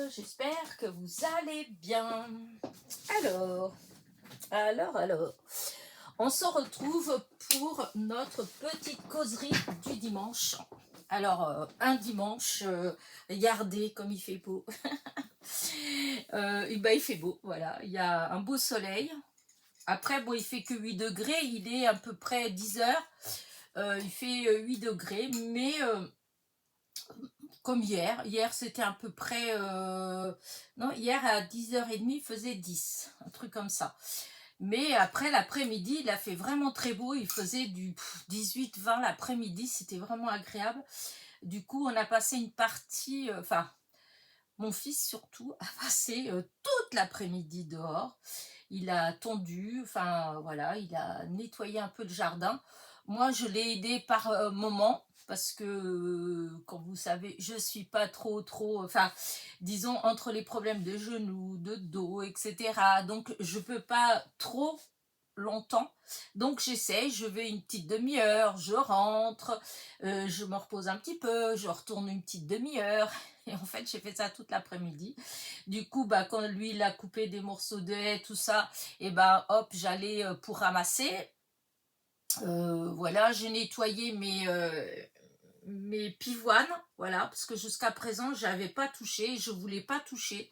j'espère que vous allez bien. Alors, on se retrouve pour notre petite causerie du dimanche. Alors, un dimanche, regardez comme il fait beau. Et ben, il fait beau, voilà, il y a un beau soleil. Après, bon, il fait que 8 degrés, il est à peu près 10 heures. Il fait 8 degrés, mais comme hier c'était à peu près... non, hier à 10h30, il faisait 10, un truc comme ça. Mais après, l'après-midi, il a fait vraiment très beau, il faisait du 18-20 l'après-midi, c'était vraiment agréable. Du coup, on a passé une partie... Enfin, mon fils surtout a passé toute l'après-midi dehors. Il a tondu, enfin voilà, il a nettoyé un peu le jardin. Moi, je l'ai aidé par moment parce que, comme vous savez, je suis pas trop, enfin, disons, entre les problèmes de genoux, de dos, etc. Donc, je peux pas trop longtemps. Donc, j'essaye, je vais une petite demi-heure, je rentre, je me repose un petit peu, je retourne une petite demi-heure. Et en fait, j'ai fait ça toute l'après-midi. Du coup, bah, quand lui, il a coupé des morceaux de haie, tout ça, et bah, hop, j'allais pour ramasser. Voilà, j'ai nettoyé mes pivoines, voilà, parce que jusqu'à présent, j'avais pas touché, je voulais pas toucher.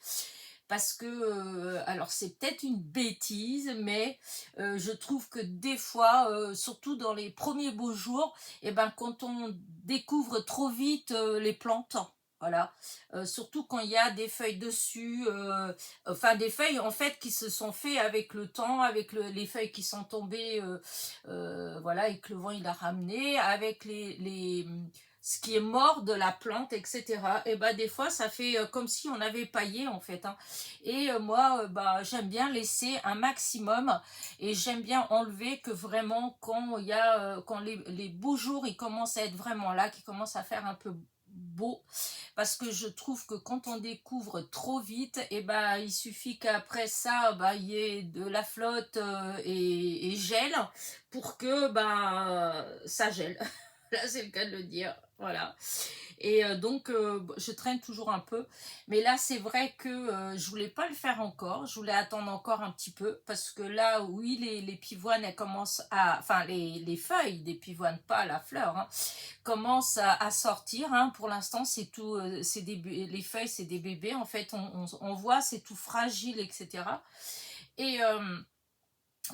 Parce que, alors c'est peut-être une bêtise, mais je trouve que des fois, surtout dans les premiers beaux jours, et ben, quand on découvre trop vite les plantes, voilà, surtout quand il y a des feuilles dessus, enfin des feuilles en fait qui se sont fait avec le temps, avec les feuilles qui sont tombées, voilà, et que le vent il a ramené, avec ce qui est mort de la plante, etc. Et ben des fois ça fait comme si on avait paillé en fait, hein. Et moi, bah, j'aime bien laisser un maximum et j'aime bien enlever que vraiment quand il y a, quand les beaux jours ils commencent à être vraiment là, qu'ils commencent à faire un peu beau, parce que je trouve que quand on découvre trop vite, et ben il suffit qu'après ça bah, il y ait de la flotte et gèle pour que bah, ça gèle. Là c'est le cas de le dire, voilà. Et donc je traîne toujours un peu, mais là c'est vrai que je voulais pas le faire encore, je voulais attendre encore un petit peu, parce que là oui les pivoines elles commencent à, enfin les feuilles des pivoines, pas la fleur, hein, commencent à sortir, hein. Pour l'instant c'est tout, les feuilles c'est des bébés en fait, on voit c'est tout fragile, etc. Et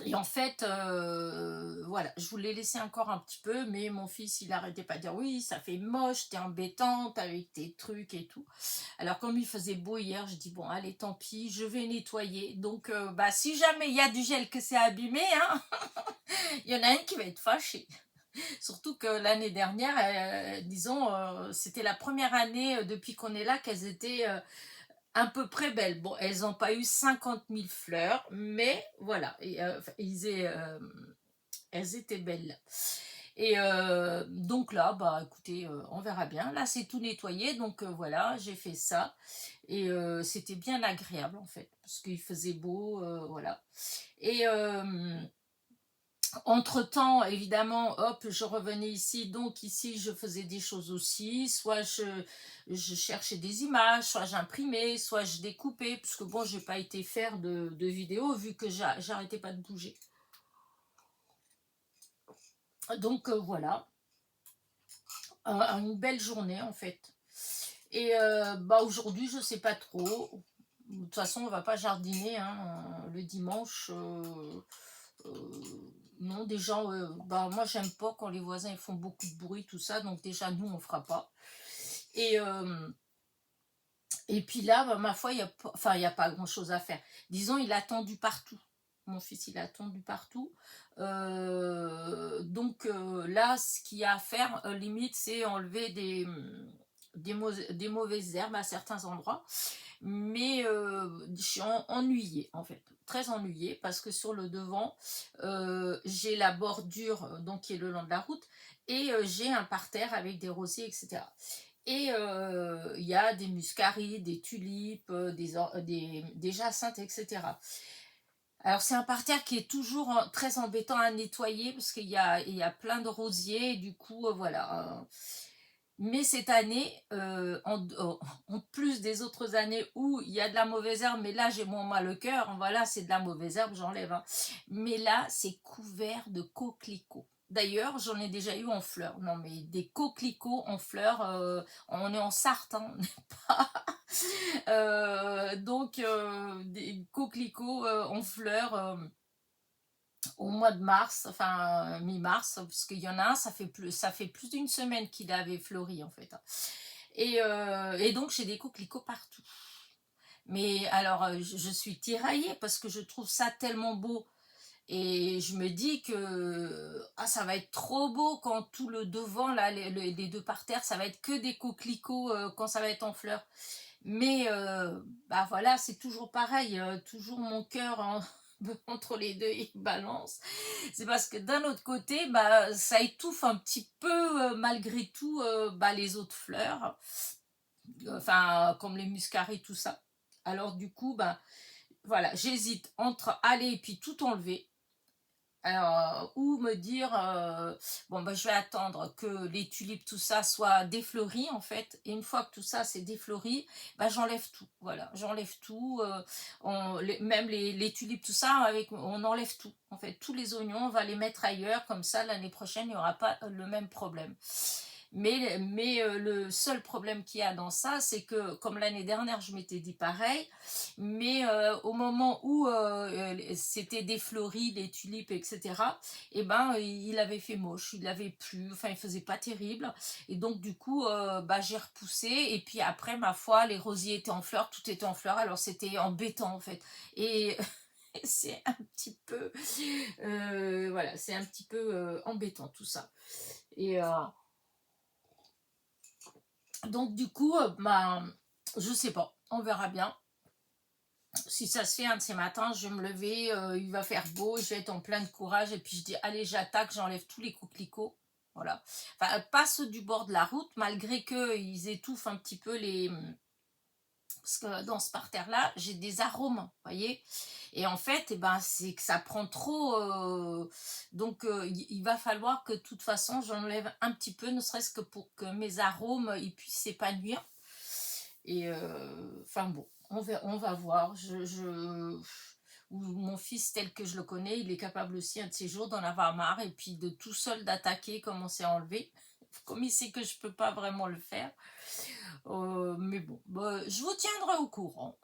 et en fait, voilà, je voulais laisser encore un petit peu, mais mon fils, il arrêtait pas de dire oui, ça fait moche, t'es embêtante avec tes trucs et tout. Alors, comme il faisait beau hier, je dis bon, allez, tant pis, je vais nettoyer. Donc, bah, si jamais il y a du gel que c'est abîmé, hein, il y en a une qui va être fâchée. Surtout que l'année dernière, disons, c'était la première année depuis qu'on est là qu'elles étaient à peu près belles. Bon, elles n'ont pas eu 50 000 fleurs, mais voilà, elles étaient belles. Et donc là, bah écoutez, on verra bien. Là, c'est tout nettoyé, donc voilà, j'ai fait ça. Et c'était bien agréable en fait, parce qu'il faisait beau, voilà. Et entre-temps, évidemment, hop, je revenais ici. Donc ici, je faisais des choses aussi. Soit je cherchais des images, soit j'imprimais, soit je découpais. Parce que bon, j'ai pas été faire de vidéos vu que j'arrêtais pas de bouger. Donc voilà, une belle journée en fait. Et bah aujourd'hui, je sais pas trop. De toute façon, on va pas jardiner hein, le dimanche. Non, déjà, bah, moi j'aime pas quand les voisins ils font beaucoup de bruit, tout ça, donc déjà nous on fera pas. Et, et puis là, bah, ma foi, enfin, il y a pas grand chose à faire. Disons, il a attendu partout. Mon fils, il a attendu partout. Donc là, ce qu'il y a à faire, limite, c'est enlever des mauvaises herbes à certains endroits. Mais je suis ennuyée en fait, très ennuyée, parce que sur le devant j'ai la bordure donc qui est le long de la route, et j'ai un parterre avec des rosiers, etc. Et il y a des muscarides, des tulipes, des jacinthes, etc. Alors c'est un parterre qui est toujours très embêtant à nettoyer, parce qu'il y a plein de rosiers, et du coup voilà. Mais cette année, en plus des autres années où il y a de la mauvaise herbe, mais là j'ai moins mal au cœur, voilà, c'est de la mauvaise herbe, j'enlève, hein. Mais là, c'est couvert de coquelicots. D'ailleurs, j'en ai déjà eu en fleurs. Non, mais des coquelicots en fleurs, on est en Sarthe, hein, on n'est pas... donc, des coquelicots en fleurs au mois de mars, enfin mi-mars, parce qu'il y en a un, ça fait plus d'une semaine qu'il avait fleuri en fait. Et donc j'ai des coquelicots partout. Mais alors je suis tiraillée parce que je trouve ça tellement beau. Et je me dis que ah, ça va être trop beau quand tout le devant, là, les deux parterres, ça va être que des coquelicots quand ça va être en fleurs. Mais bah voilà, c'est toujours pareil, toujours mon cœur entre les deux, il balance. C'est parce que d'un autre côté, bah, ça étouffe un petit peu malgré tout bah, les autres fleurs, enfin comme les muscaries, tout ça. Alors du coup, bah, voilà, j'hésite entre aller et puis tout enlever. Alors, ou me dire, bon, bah, je vais attendre que les tulipes, tout ça, soit défleuri, en fait. Et une fois que tout ça, c'est défleuri, bah, j'enlève tout. Voilà, j'enlève tout. Même les tulipes, tout ça, on enlève tout. En fait, tous les oignons, on va les mettre ailleurs. Comme ça, l'année prochaine, il n'y aura pas le même problème. Mais le seul problème qu'il y a dans ça, c'est que, comme l'année dernière, je m'étais dit pareil, mais au moment où c'était défleuri, les tulipes, etc., et ben, il avait fait moche, il avait plu, enfin, il faisait pas terrible. Et donc, du coup, bah, j'ai repoussé. Et puis après, ma foi, les rosiers étaient en fleurs, tout était en fleurs, alors c'était embêtant, en fait. Et c'est un petit peu, voilà, c'est un petit peu embêtant, tout ça. Et donc du coup, bah, je sais pas, on verra bien. Si ça se fait un de ces matins, je vais me lever, il va faire beau, je vais être en plein de courage et puis je dis allez j'attaque, j'enlève tous les coquelicots. Voilà. Enfin, pas ceux du bord de la route, malgré qu'ils étouffent un petit peu les... Parce que dans ce parterre-là, j'ai des arômes, vous voyez. Et en fait, eh ben, c'est que ça prend trop... donc, il va falloir que de toute façon, j'enlève un petit peu, ne serait-ce que pour que mes arômes ils puissent s'épanouir. Et enfin bon, on va voir. Mon fils, tel que je le connais, il est capable aussi un de ces jours d'en avoir marre et puis de tout seul d'attaquer, commencer à enlever. Comme il sait que je peux pas vraiment le faire. Mais bon, bah, je vous tiendrai au courant.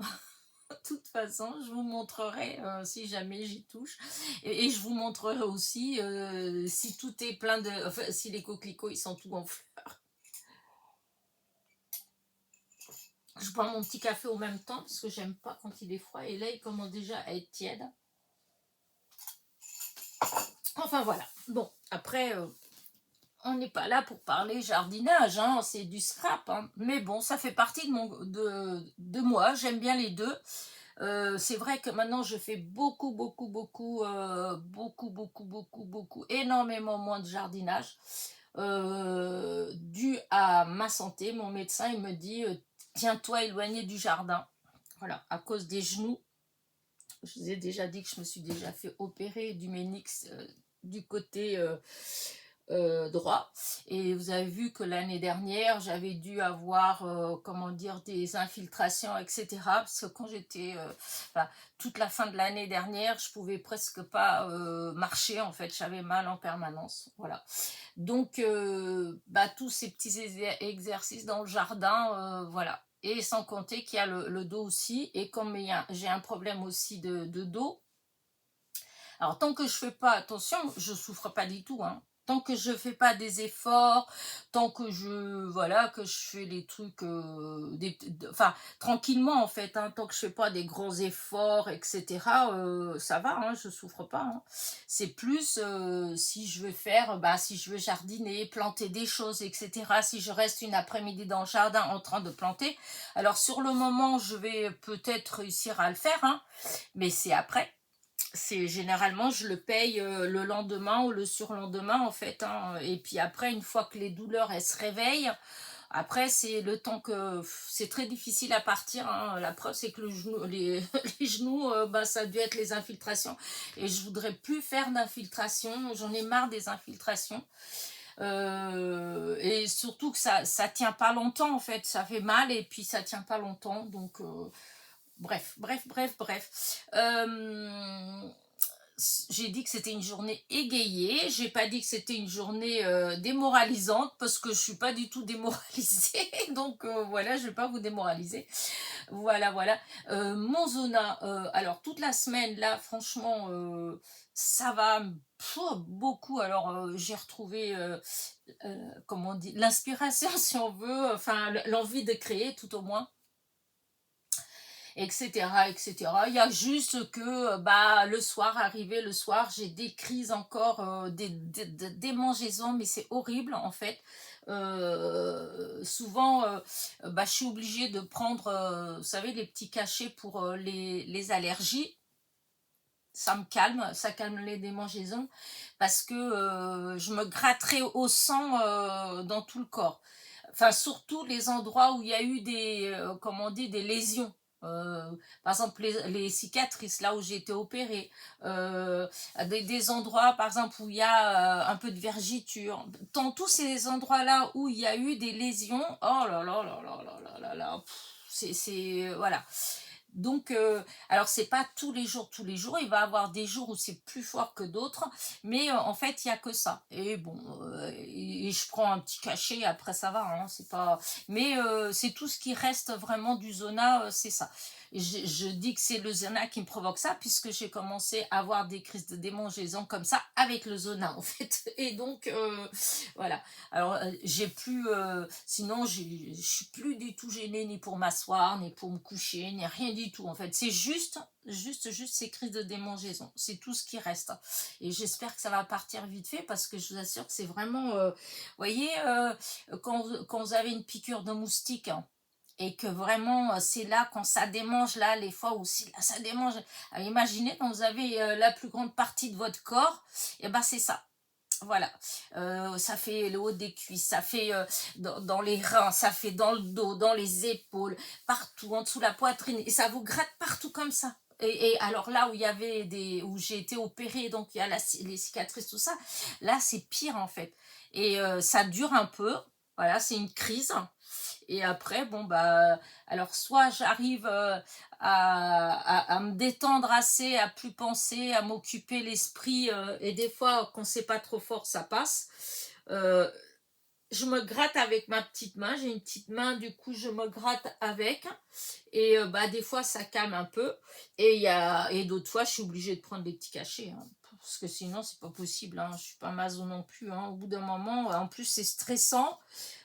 De toute façon, je vous montrerai si jamais j'y touche. Et je vous montrerai aussi si tout est plein de... Enfin, si les coquelicots, ils sont tout en fleurs. Je bois mon petit café au même temps parce que j'aime pas quand il est froid. Et là, il commence déjà à être tiède. Enfin, voilà. Bon, après... on n'est pas là pour parler jardinage, hein, c'est du scrap. Hein. Mais bon, ça fait partie de moi. J'aime bien les deux. C'est vrai que maintenant je fais beaucoup, énormément moins de jardinage. Dû à ma santé, mon médecin il me dit tiens-toi éloigné du jardin. Voilà, à cause des genoux. Je vous ai déjà dit que je me suis déjà fait opérer du ménix du côté droit. Et vous avez vu que l'année dernière, j'avais dû avoir, comment dire, des infiltrations, etc. Parce que quand j'étais, enfin, toute la fin de l'année dernière, je pouvais presque pas marcher, en fait, j'avais mal en permanence. Voilà. Donc, bah, tous ces petits exercices dans le jardin, voilà. Et sans compter qu'il y a le dos aussi. Et comme j'ai un problème aussi de dos, alors, tant que je fais pas attention, je souffre pas du tout, hein. Tant que je fais pas des efforts, tant que voilà, que je fais les trucs, enfin, tranquillement en fait, hein, tant que je fais pas des grands efforts, etc., ça va, hein, je souffre pas, hein. C'est plus si je veux faire, bah, si je veux jardiner, planter des choses, etc., si je reste une après-midi dans le jardin en train de planter, alors sur le moment, je vais peut-être réussir à le faire, hein, mais c'est après. C'est généralement je le paye le lendemain ou le surlendemain en fait, hein. Et puis après une fois que les douleurs elles se réveillent, après c'est le temps que c'est très difficile à partir, hein. La preuve c'est que les genoux bah, ça a dû être les infiltrations et je voudrais plus faire d'infiltration, j'en ai marre des infiltrations. Et surtout que ça tient pas longtemps en fait, ça fait mal et puis ça tient pas longtemps, donc bref. J'ai dit que c'était une journée égayée, j'ai pas dit que c'était une journée démoralisante parce que je suis pas du tout démoralisée, donc voilà, je vais pas vous démoraliser. Voilà. Mon zona, alors toute la semaine là, franchement, ça va beaucoup. Alors j'ai retrouvé, comment on dit, l'inspiration si on veut, enfin l'envie de créer tout au moins, etc. Il y a juste que bah le soir, arrivé le soir, j'ai des crises encore, des démangeaisons, mais c'est horrible en fait. Souvent, bah, je suis obligée de prendre, vous savez, les petits cachets pour les allergies. Ça calme les démangeaisons parce que je me gratterai au sang dans tout le corps. Enfin, surtout les endroits où il y a eu des, comment on dit, des lésions. Euh, Par exemple, les cicatrices, là où j'ai été opérée, des endroits, par exemple, où il y a un peu de vergiture. Dans tous ces endroits-là où il y a eu des lésions, oh là, voilà. Donc, alors c'est pas tous les jours, il va y avoir des jours où c'est plus fort que d'autres, mais en fait il y a que ça. Et bon, et je prends un petit cachet, après ça va, hein, c'est pas. Mais c'est tout ce qui reste vraiment du zona, c'est ça. Et je dis que c'est le zona qui me provoque ça, puisque j'ai commencé à avoir des crises de démangeaison comme ça avec le zona en fait. Et donc voilà. Alors, j'ai plus, sinon, je suis plus du tout gênée ni pour m'asseoir, ni pour me coucher, ni rien du tout. En fait, c'est juste ces crises de démangeaison. C'est tout ce qui reste. Et j'espère que ça va partir vite fait parce que je vous assure que c'est vraiment, vous voyez, quand vous avez une piqûre de moustique, hein, et que vraiment c'est là quand ça démange là les fois où si là ça démange, imaginez quand vous avez la plus grande partie de votre corps, et ben c'est ça. Voilà, ça fait le haut des cuisses, ça fait dans les reins, ça fait dans le dos, dans les épaules, partout, en dessous de la poitrine, et ça vous gratte partout comme ça. Et alors là où il y avait où j'ai été opérée, donc il y a les cicatrices, tout ça, là c'est pire en fait. Et ça dure un peu, voilà, c'est une crise. Et après, bon, bah, alors soit j'arrive à me détendre assez, à plus penser, à m'occuper l'esprit, et des fois, quand c'est pas trop fort, ça passe. Euh, je me gratte avec ma petite main, j'ai une petite main, du coup, je me gratte avec, et bah, des fois, ça calme un peu, et d'autres fois, je suis obligée de prendre des petits cachets, hein, parce que sinon, c'est pas possible, hein, je suis pas maso non plus, hein, au bout d'un moment, en plus, c'est stressant.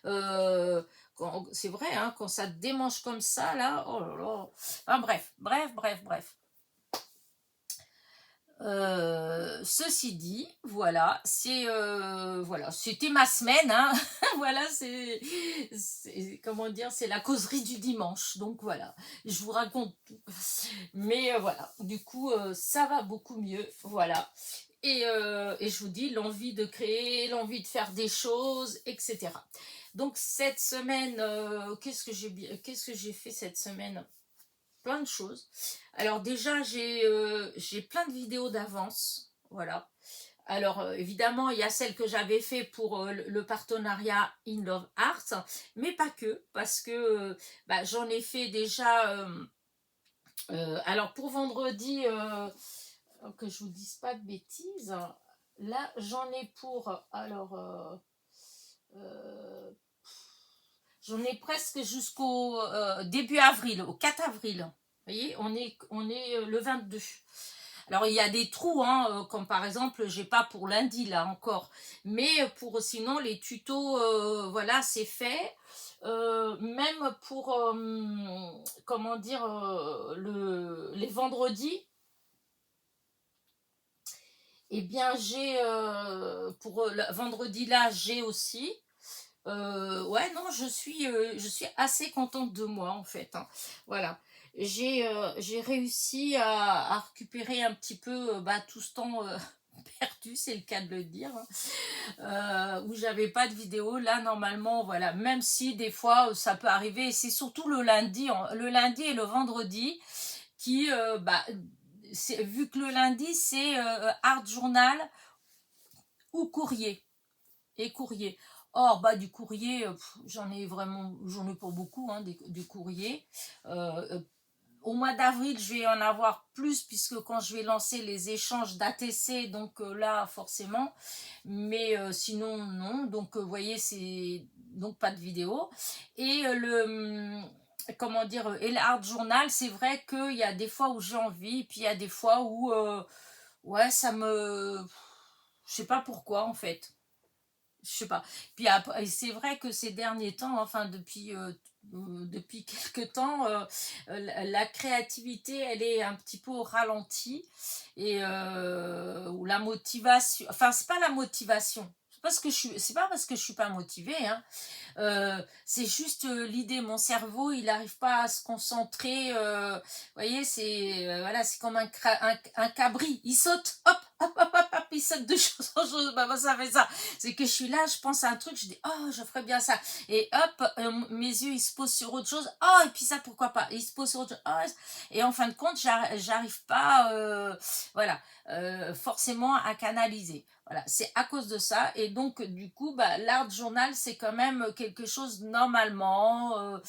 Euh, c'est vrai, hein, quand ça te démange comme ça, là, oh là là. Enfin, bref. Ceci dit, voilà, voilà, c'était ma semaine, hein. Voilà, comment dire, c'est la causerie du dimanche, donc voilà, je vous raconte tout. Mais voilà, du coup, ça va beaucoup mieux, voilà. Et je vous dis, l'envie de créer, l'envie de faire des choses, etc. Donc cette semaine, qu'est-ce que j'ai fait cette semaine? Plein de choses. Alors déjà, j'ai plein de vidéos d'avance, voilà. Alors évidemment, il y a celle que j'avais fait pour le partenariat In Love Art, mais pas que, parce que bah, j'en ai fait déjà. Alors pour vendredi, que je vous dise pas de bêtises, là j'en ai pour. Alors. Euh, J'en ai presque jusqu'au début avril, au 4 avril. Vous voyez, on est le 22. Alors il y a des trous, hein, comme par exemple, j'ai pas pour lundi là encore, mais pour sinon les tutos, voilà, c'est fait. Même pour, comment dire, les vendredis, eh bien j'ai, pour le vendredi là, j'ai aussi. Ouais, non, je suis assez contente de moi en fait, hein. Voilà. J'ai réussi à récupérer un petit peu bah, tout ce temps perdu, c'est le cas de le dire, hein, où j'avais pas de vidéo. Là, normalement, voilà, même si des fois ça peut arriver, et c'est surtout le lundi et le vendredi qui, bah, vu que le lundi c'est Art Journal ou courrier. et courrier. Or, bah, du courrier, j'en ai pas beaucoup, hein, du courrier. Au mois d'avril, je vais en avoir plus puisque quand je vais lancer les échanges d'ATC, donc là, forcément. Mais sinon, non. Donc, vous voyez, c'est donc pas de vidéo. Et comment dire, et l'art journal, c'est vrai qu'il y a des fois où j'ai envie, puis il y a des fois où, ouais, je sais pas pourquoi, en fait. Je sais pas. Puis après, c'est vrai que ces derniers temps, enfin depuis quelques temps, la créativité, elle est un petit peu au ralenti et ou la motivation. Enfin, c'est pas la motivation. C'est pas parce que je suis pas motivée, hein. C'est juste l'idée, mon cerveau, il n'arrive pas à se concentrer. Vous voyez, voilà, c'est comme un cabri. Il saute, hop, hop, hop, hop, hop, il saute de chose en chose. Bah, ça fait ça. C'est que je suis là, je pense à un truc, je dis, oh, je ferais bien ça. Et hop, mes yeux, ils se posent sur autre chose. Oh, et puis ça, pourquoi pas. Ils se posent sur autre chose. Oh, et en fin de compte, j'arrive pas, voilà, forcément à canaliser. Voilà, c'est à cause de ça. Et donc, du coup, bah, l'art journal, c'est quand même quelque chose normalement.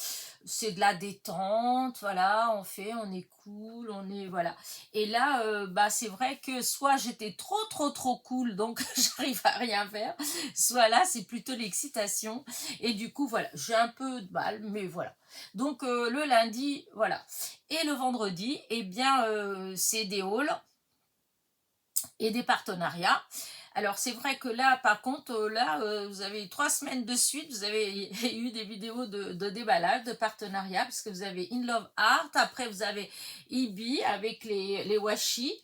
C'est de la détente, voilà, on est cool, on est, voilà. Et là, bah, c'est vrai que soit j'étais trop cool, donc j'arrive à rien faire, soit là, c'est plutôt l'excitation. Et du coup, voilà, j'ai un peu de mal, mais voilà. Donc, le lundi, voilà. Et le vendredi, eh bien, c'est des hauls et des partenariats. Alors c'est vrai que là, par contre, vous avez 3 semaines de suite, vous avez eu des vidéos de déballage, de partenariat, parce que vous avez In Love Art, après vous avez Ibi avec les washi.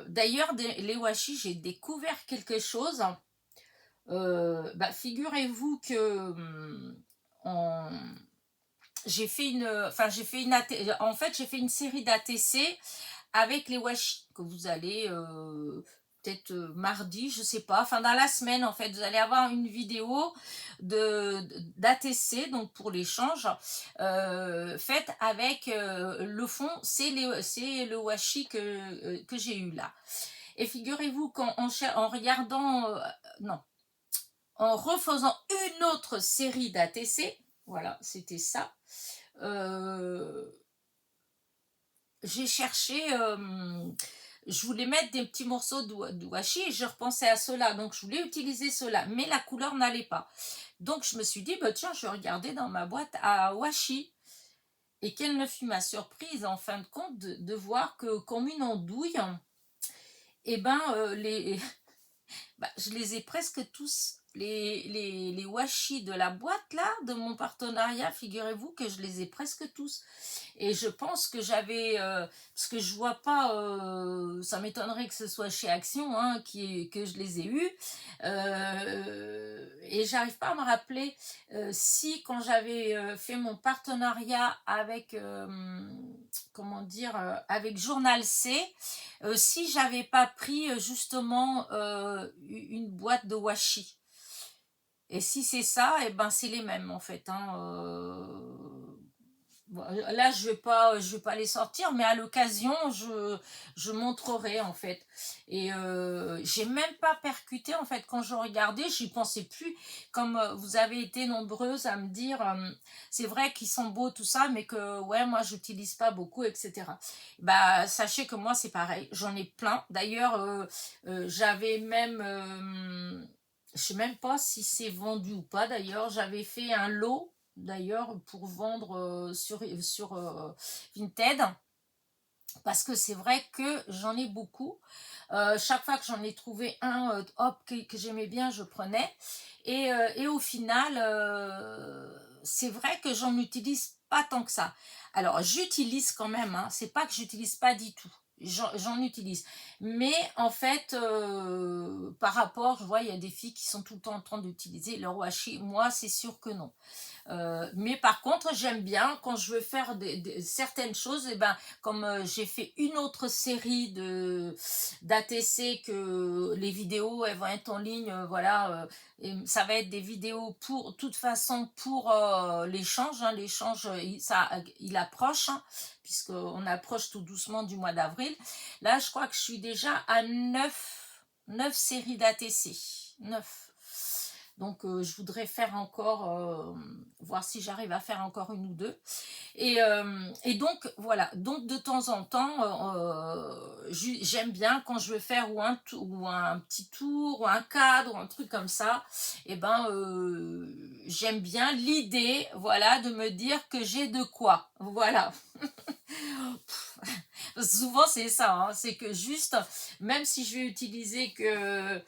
D'ailleurs, les washi, j'ai découvert quelque chose. Bah, figurez-vous que en- en fait, j'ai fait une série d'ATC avec les washi que vous allez peut-être mardi, je sais pas, enfin dans la semaine en fait, vous allez avoir une vidéo d'ATC, donc pour l'échange, faite avec le fond, c'est le washi que j'ai eu là. Et figurez-vous en regardant, non, en refaisant une autre série d'ATC, voilà, c'était ça, euh, j'ai cherché, je voulais mettre des petits morceaux de washi et je repensais à cela, donc je voulais utiliser cela, mais la couleur n'allait pas. Donc je me suis dit, bah, tiens, je vais regarder dans ma boîte à washi. Et quelle ne fut ma surprise en fin de compte de voir que comme une andouille, et ben bah, je les ai presque tous. Les washi de la boîte là, de mon partenariat, figurez-vous que je les ai presque tous. Et je pense que parce que je vois pas, ça m'étonnerait que ce soit chez Action hein, que je les ai eus. Et j'arrive pas à me rappeler si quand j'avais fait mon partenariat avec, comment dire, avec Journal C, si j'avais pas pris justement une boîte de washi. Et si c'est ça, et ben c'est les mêmes en fait. Hein, là, je vais pas les sortir, mais à l'occasion, je montrerai en fait. Et j'ai même pas percuté en fait quand je regardais, j'y pensais plus. Comme vous avez été nombreuses à me dire, c'est vrai qu'ils sont beaux tout ça, mais que ouais, moi j'utilise pas beaucoup, etc. Bah sachez que moi c'est pareil, j'en ai plein. D'ailleurs, j'avais même je sais même pas si c'est vendu ou pas d'ailleurs. J'avais fait un lot d'ailleurs pour vendre sur Vinted parce que c'est vrai que j'en ai beaucoup. Chaque fois que j'en ai trouvé un hop que j'aimais bien, je prenais. Et au final, c'est vrai que j'en utilise pas tant que ça. Alors j'utilise quand même, hein, c'est pas que j'utilise pas du tout. J'en utilise. Mais en fait, par rapport, je vois, il y a des filles qui sont tout le temps en train d'utiliser leur washi. Moi, c'est sûr que non. Mais par contre, j'aime bien quand je veux faire certaines choses, et ben, comme j'ai fait une autre série d'ATC que les vidéos, elles vont être en ligne, voilà, et ça va être des vidéos pour, toute façon, pour l'échange, hein, l'échange, il approche, hein, puisqu'on approche tout doucement du mois d'avril. Là, je crois que je suis déjà à 9. 9 séries d'ATC. 9. Donc, je voudrais faire encore, voir si j'arrive à faire encore une ou deux. Et donc, voilà. Donc, de temps en temps, j'aime bien quand je veux faire ou un petit tour, ou un cadre, ou un truc comme ça. Et ben, j'aime bien l'idée, voilà, de me dire que j'ai de quoi. Voilà. Souvent c'est ça, hein, c'est que juste, même si je vais utiliser que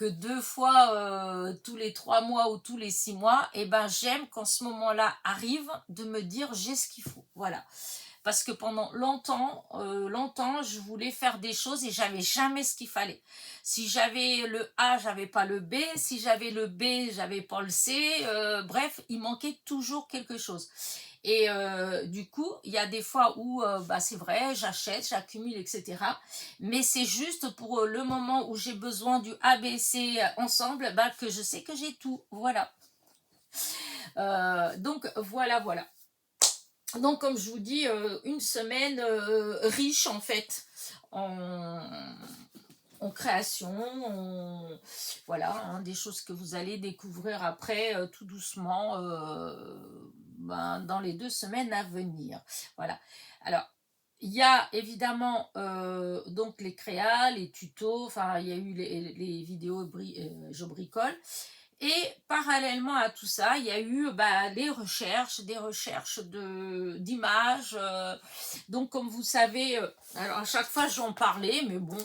2 fois tous les 3 mois ou tous les 6 mois, et ben j'aime quand ce moment-là arrive de me dire j'ai ce qu'il faut. Voilà. Parce que pendant longtemps, je voulais faire des choses et j'avais jamais ce qu'il fallait. Si j'avais le A, j'avais pas le B. Si j'avais le B, j'avais pas le C. Bref, il manquait toujours quelque chose. Et du coup, il y a des fois où, c'est vrai, j'achète, j'accumule, etc. Mais c'est juste pour le moment où j'ai besoin du ABC ensemble, que je sais que j'ai tout. Voilà. Donc, voilà. Donc, comme je vous dis, une semaine riche, en fait, en création, voilà, hein, des choses que vous allez découvrir après, tout doucement, dans les 2 semaines à venir. Voilà. Alors, il y a évidemment donc les créas, les tutos, enfin, il y a eu les vidéos je bricole. Et parallèlement à tout ça, il y a eu des recherches d'images. Donc, comme vous savez, alors à chaque fois j'en parlais, mais bon,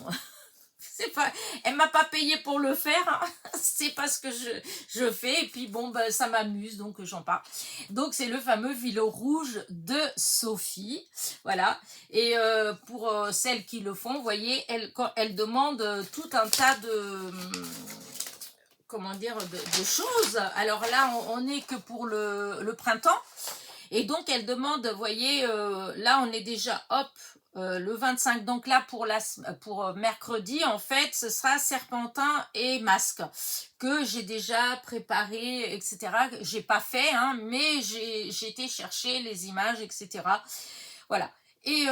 c'est pas, elle m'a pas payé pour le faire, hein. C'est pas ce que je fais. Et puis bon, ça m'amuse, donc j'en parle. Donc, c'est le fameux fil rouge de Sophie. Voilà. Et pour celles qui le font, vous voyez, quand elle demande tout un tas de comment dire, de choses. Alors là, on n'est que pour le printemps. Et donc, elle demande, vous voyez, là, on est déjà, hop, le 25. Donc là, pour mercredi, en fait, ce sera serpentin et masque que j'ai déjà préparé, etc. J'ai pas fait, hein, mais j'ai été chercher les images, etc. Voilà. Et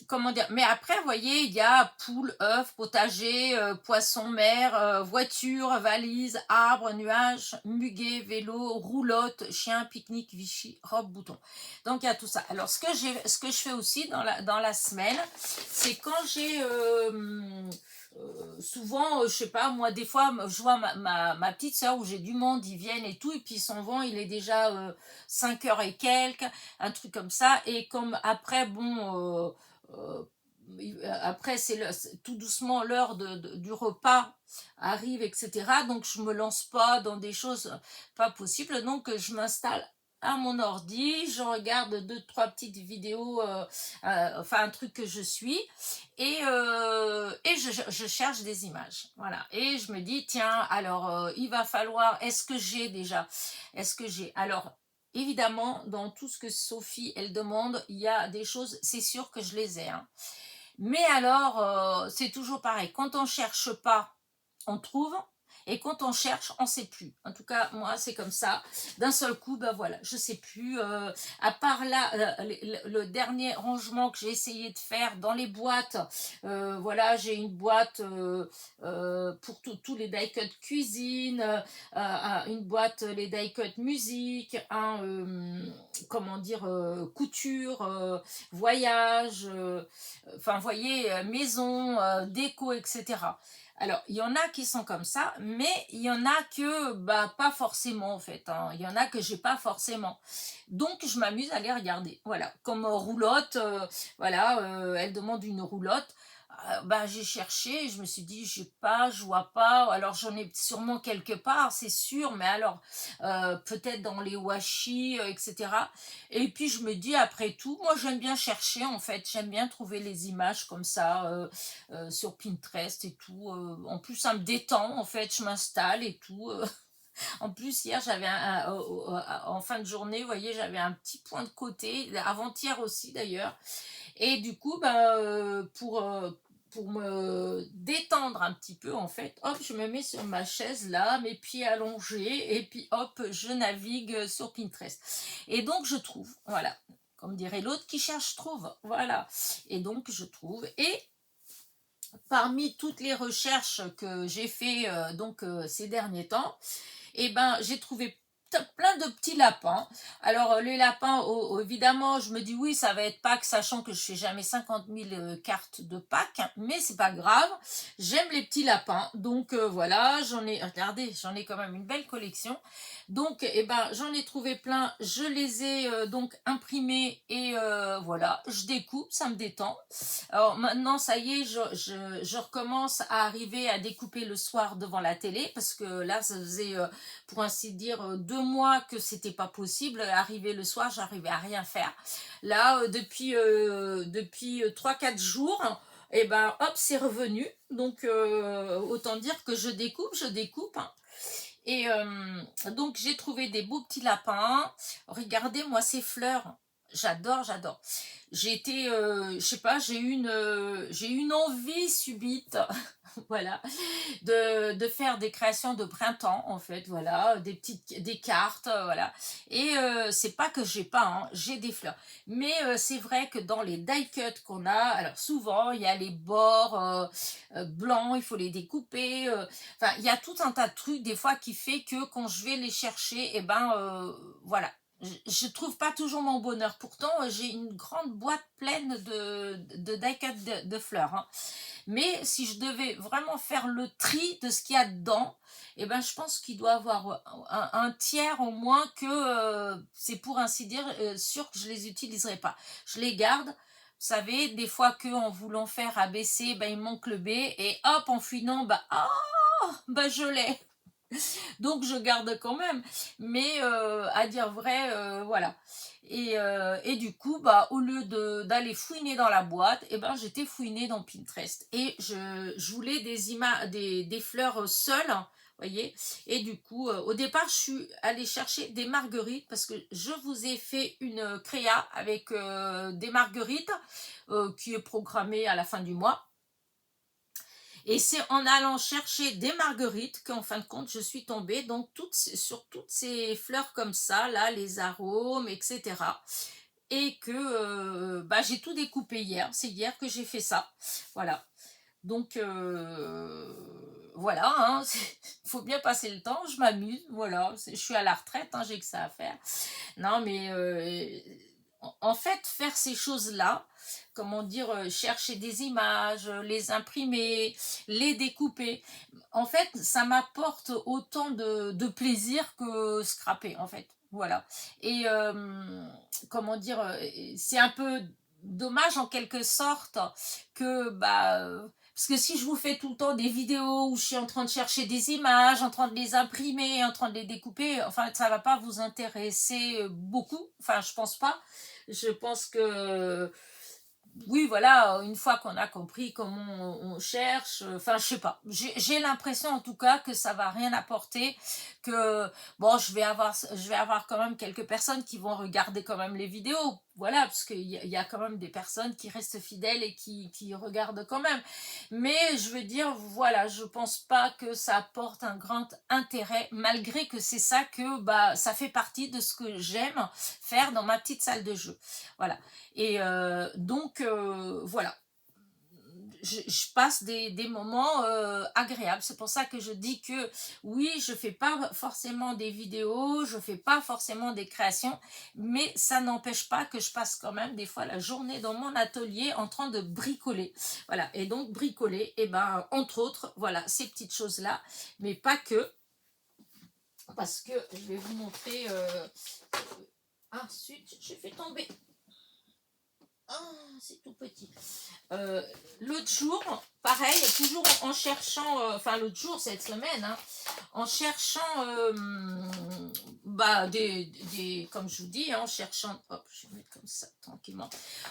comment dire, mais après, vous voyez, il y a poule, œuf, potager, poisson, mer, voiture, valise, arbre, nuage, muguet, vélo, roulotte, chien, pique-nique, Vichy, robe, bouton. Donc il y a tout ça. Alors ce que je fais aussi dans la semaine, c'est quand j'ai souvent, je sais pas, moi, des fois, je vois ma petite soeur où j'ai du monde, ils viennent et tout, et puis ils s'en vont, il est déjà 5 heures et quelques, un truc comme ça, et comme après, bon, après, c'est tout doucement l'heure du repas arrive, etc. Donc, je me lance pas dans des choses pas possibles, donc je m'installe à mon ordi, je regarde 2, 3 petites vidéos, enfin un truc que je suis, et je cherche des images, voilà, et je me dis tiens, alors il va falloir, est-ce que j'ai, alors évidemment dans tout ce que Sophie elle demande, il y a des choses, c'est sûr que je les ai, hein. Mais alors c'est toujours pareil, quand on cherche pas, on trouve. Et quand on cherche, on ne sait plus. En tout cas, moi, c'est comme ça. D'un seul coup, voilà, je ne sais plus. À part là, le dernier rangement que j'ai essayé de faire dans les boîtes, voilà, j'ai une boîte pour tous les die-cut cuisine, une boîte les die-cut musique, comment dire, couture, voyage, enfin, vous voyez, maison, déco, etc. Alors, il y en a qui sont comme ça, mais il y en a que, pas forcément, en fait, hein. Il y en a que j'ai pas forcément. Donc, je m'amuse à les regarder. Voilà, comme roulotte, voilà, elle demande une roulotte. J'ai cherché, je me suis dit, je vois pas. Alors, j'en ai sûrement quelque part, c'est sûr, mais alors, peut-être dans les washi, etc. Et puis, je me dis, après tout, moi, j'aime bien chercher, en fait. J'aime bien trouver les images comme ça, sur Pinterest et tout. En plus, ça me détend, en fait, je m'installe et tout. En plus, hier, j'avais en fin de journée, vous voyez, j'avais un petit point de côté, avant-hier aussi d'ailleurs. Et du coup, pour me détendre un petit peu, en fait, hop, je me mets sur ma chaise là, mes pieds allongés, et puis hop, je navigue sur Pinterest. Et donc, je trouve, voilà. Comme dirait l'autre, qui cherche trouve, voilà. Et donc, je trouve. Et parmi toutes les recherches que j'ai fait ces derniers temps, et ben j'ai trouvé plein de petits lapins. Alors les lapins, évidemment, je me dis oui, ça va être Pâques, sachant que je fais jamais 50 000 cartes de Pâques, hein, mais c'est pas grave. J'aime les petits lapins, donc voilà, regardez, j'en ai quand même une belle collection. Donc, j'en ai trouvé plein. Je les ai donc imprimés et voilà, je découpe, ça me détend. Alors maintenant, ça y est, je recommence à arriver à découper le soir devant la télé parce que là, ça faisait, pour ainsi dire, 2 mois que c'était pas possible. Arriver le soir, j'arrivais à rien faire. Là, depuis 3-4 jours, et ben hop, c'est revenu. Donc, autant dire que je découpe, hein. Et donc j'ai trouvé des beaux petits lapins. Regardez moi ces fleurs. J'adore. J'ai été, je sais pas, j'ai eu une envie subite, voilà, de faire des créations de printemps en fait, voilà, des cartes, voilà. Et c'est pas que j'ai pas, hein, j'ai des fleurs. Mais c'est vrai que dans les die cuts qu'on a, alors souvent il y a les bords blancs, il faut les découper. Enfin, il y a tout un tas de trucs des fois qui fait que quand je vais les chercher, voilà. Je trouve pas toujours mon bonheur. Pourtant, j'ai une grande boîte pleine de die-cut de fleurs, hein. Mais si je devais vraiment faire le tri de ce qu'il y a dedans, je pense qu'il doit y avoir un tiers au moins que c'est pour ainsi dire sûr que je les utiliserai pas. Je les garde. Vous savez, des fois que en voulant faire ABC, il manque le B et hop, en fouinant, je l'ai. Donc je garde quand même. Mais à dire vrai, voilà. Et du coup, au lieu d'aller fouiner dans la boîte, j'étais fouiner dans Pinterest. Et je voulais des fleurs seules, voyez. Et du coup, au départ, je suis allée chercher des marguerites parce que je vous ai fait une créa avec des marguerites qui est programmée à la fin du mois. Et c'est en allant chercher des marguerites qu'en fin de compte, je suis tombée donc sur toutes ces fleurs comme ça, là, les arômes, etc. Et que j'ai tout découpé hier. C'est hier que j'ai fait ça. Voilà. Donc, voilà, hein, il faut bien passer le temps, je m'amuse, voilà. Je suis à la retraite, hein, j'ai que ça à faire. Non, mais en fait, faire ces choses-là, comment dire, chercher des images, les imprimer, les découper, en fait, ça m'apporte autant de plaisir que scraper, en fait. Voilà. Et comment dire, c'est un peu dommage en quelque sorte que, parce que si je vous fais tout le temps des vidéos où je suis en train de chercher des images, en train de les imprimer, en train de les découper, enfin, ça va pas vous intéresser beaucoup. Enfin, je pense pas. Je pense que oui, voilà, une fois qu'on a compris comment on cherche, enfin, je sais pas. J'ai l'impression en tout cas que ça va rien apporter, que bon, je vais avoir quand même quelques personnes qui vont regarder quand même les vidéos, voilà, parce qu'il y a quand même des personnes qui restent fidèles et qui regardent quand même. Mais je veux dire, voilà, je pense pas que ça apporte un grand intérêt, malgré que c'est ça que ça fait partie de ce que j'aime faire dans ma petite salle de jeu, voilà. Et donc, voilà, je passe des moments agréables. C'est pour ça que je dis que oui, je fais pas forcément des vidéos, je fais pas forcément des créations, mais ça n'empêche pas que je passe quand même des fois la journée dans mon atelier en train de bricoler. Voilà, et donc bricoler, entre autres, voilà, ces petites choses-là, mais pas que, parce que je vais vous montrer... zut, j'ai fait tomber. C'est tout petit. L'autre jour, pareil, toujours en cherchant, l'autre jour, cette semaine, hein, en cherchant, comme je vous dis, hein, en cherchant, hop, je vais mettre comme ça, tranquillement,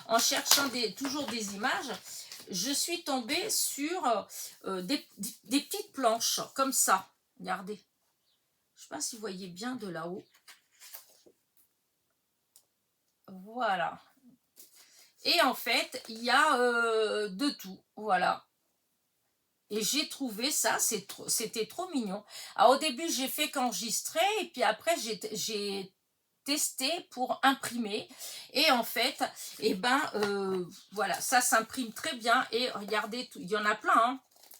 en cherchant toujours des images, je suis tombée sur des petites planches, comme ça, regardez. Je ne sais pas si vous voyez bien de là-haut. Voilà. Et en fait, il y a de tout, voilà. Et j'ai trouvé ça, c'était trop mignon. Alors au début, j'ai fait qu'enregistrer, et puis après, j'ai testé pour imprimer. Et en fait, et ben voilà, ça s'imprime très bien. Et regardez, il y en a plein, hein.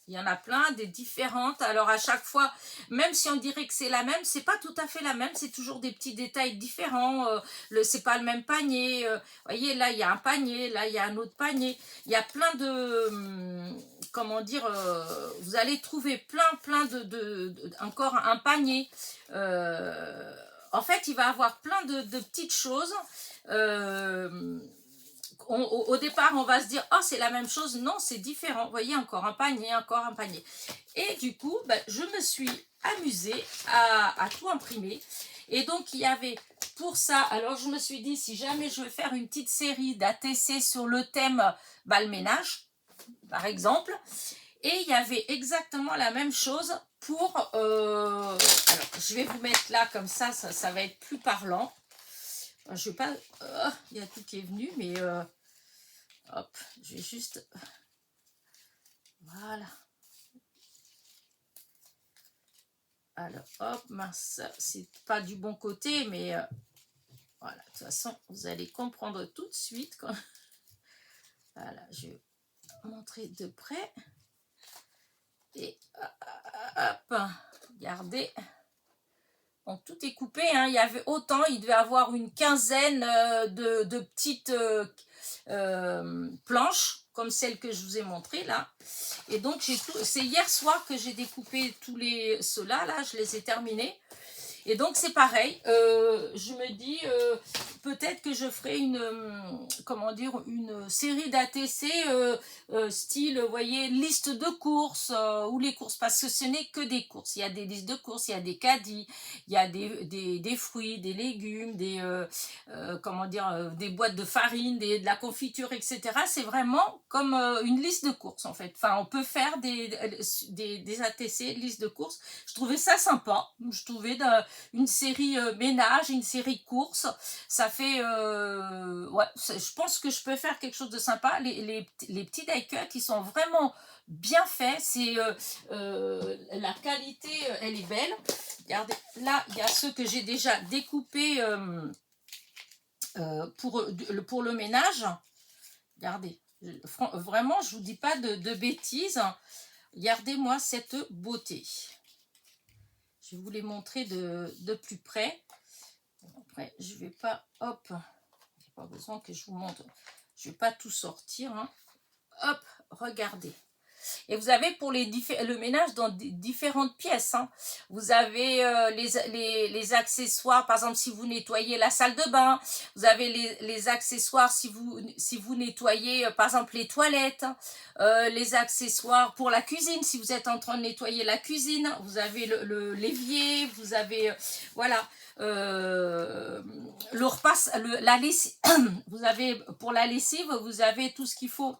Il y en a plein, des différentes. Alors à chaque fois, même si on dirait que c'est la même, c'est pas tout à fait la même. C'est toujours des petits détails différents. C'est pas le même panier. Voyez, là il y a un panier, là il y a un autre panier. Il y a plein de, comment dire, vous allez trouver plein encore un panier. En fait, il va avoir plein de petites choses. Au départ, on va se dire, oh, c'est la même chose. Non, c'est différent. Vous voyez, encore un panier, encore un panier. Et du coup, ben, je me suis amusée à tout imprimer. Et donc, il y avait pour ça, alors je me suis dit, si jamais je veux faire une petite série d'ATC sur le thème le ménage, par exemple, et il y avait exactement la même chose pour... alors, je vais vous mettre là, comme ça va être plus parlant. Je vais pas... il y a tout qui est venu, mais... hop, je vais juste... Voilà. Alors, hop, mince, c'est pas du bon côté, mais... voilà, de toute façon, vous allez comprendre tout de suite. Quand... Voilà, je vais montrer de près. Et hop, regardez. Donc tout est coupé, hein. Il y avait autant, il devait avoir une quinzaine de petites planches, comme celle que je vous ai montrée là. Et donc c'est hier soir que j'ai découpé tous ceux-là, là, je les ai terminés. Et donc c'est pareil, je me dis peut-être que je ferai comment dire, une série d'ATC style, vous voyez, liste de courses ou les courses, parce que ce n'est que des courses. Il y a des listes de courses, il y a des caddies, il y a des fruits, des légumes, comment dire, des boîtes de farine, de la confiture, etc. C'est vraiment comme une liste de courses en fait. Enfin, on peut faire des ATC, liste de courses. Je trouvais ça sympa. Je trouvais une série ménage, une série course, ça fait ouais, je pense que je peux faire quelque chose de sympa. Les petits die cut, ils sont vraiment bien faits, c'est la qualité, elle est belle. Regardez, là il y a ceux que j'ai déjà découpés pour le ménage. Regardez, vraiment je vous dis pas de bêtises. Regardez-moi cette beauté. Je vais vous les montrer de plus près. Après, je vais pas, hop, j'ai pas besoin que je vous montre. Je vais pas tout sortir, hein. Hop, regardez. Et vous avez pour le ménage dans différentes pièces, hein. Vous avez les accessoires, par exemple si vous nettoyez la salle de bain, vous avez les accessoires si vous nettoyez par exemple les toilettes, les accessoires pour la cuisine, si vous êtes en train de nettoyer la cuisine, vous avez l'évier, vous avez voilà, le repas, la lessive, vous avez pour la lessive, vous avez tout ce qu'il faut.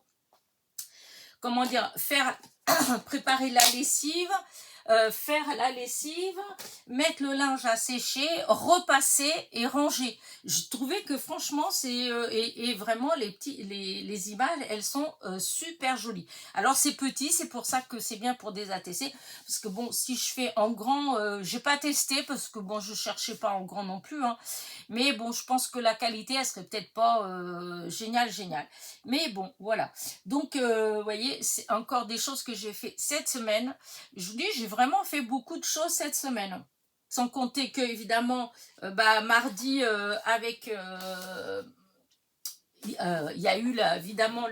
Comment dire, préparer la lessive, faire la lessive, mettre le linge à sécher, repasser et ranger. Je trouvais que franchement, c'est et vraiment les images, elles sont super jolies. Alors c'est petit, c'est pour ça que c'est bien pour des ATC, parce que bon, si je fais en grand, j'ai pas testé parce que bon, je cherchais pas en grand non plus, hein. Mais bon, je pense que la qualité, elle serait peut-être pas géniale. Mais bon, voilà. Donc, vous voyez, c'est encore des choses que j'ai fait cette semaine. Je vous dis, j'ai vraiment fait beaucoup de choses cette semaine. Sans compter que, évidemment, mardi, avec... il y a eu là, évidemment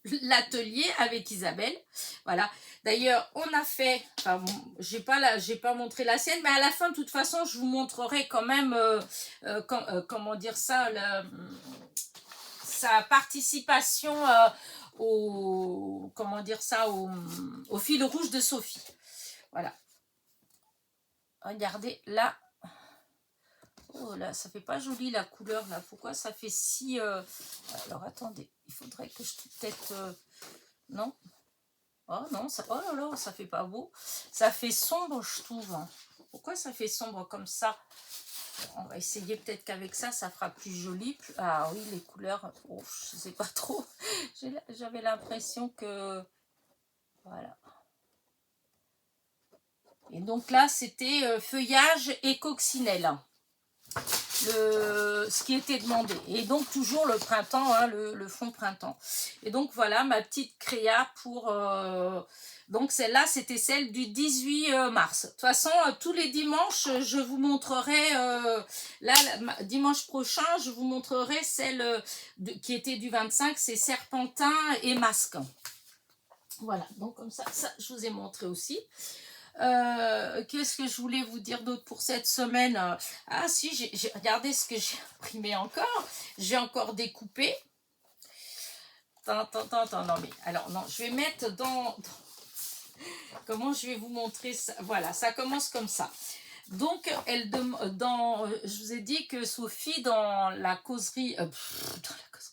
l'atelier avec Isabelle. Voilà. D'ailleurs, on a fait... Enfin, bon, j'ai pas montré la sienne, mais à la fin, de toute façon, je vous montrerai quand même... comment dire ça sa participation comment dire ça, au fil rouge de Sophie. Voilà. Regardez là. Oh là, ça fait pas joli la couleur là. Pourquoi ça fait si... Alors attendez, il faudrait que je peut-être... non. Oh non, oh là là, ça fait pas beau. Ça fait sombre, je trouve. Pourquoi ça fait sombre comme ça? On va essayer peut-être qu'avec ça, ça fera plus joli. Ah oui, les couleurs, oh, je sais pas trop. J'avais l'impression que... Voilà. Et donc là, c'était feuillage et coccinelle. ce qui était demandé. Et donc toujours le printemps, hein, le fond printemps. Et donc voilà ma petite créa pour... donc celle-là, c'était celle du 18 mars. De toute façon, tous les dimanches, je vous montrerai, là, dimanche prochain, je vous montrerai celle qui était du 25, c'est serpentin et masque. Voilà, donc comme ça, je vous ai montré aussi. Qu'est-ce que je voulais vous dire d'autre pour cette semaine? Ah si, j'ai regardé ce que j'ai imprimé encore. J'ai encore découpé. Non mais alors non, je vais mettre dans comment je vais vous montrer ça. Voilà, ça commence comme ça. Donc, je vous ai dit que Sophie, dans la causerie,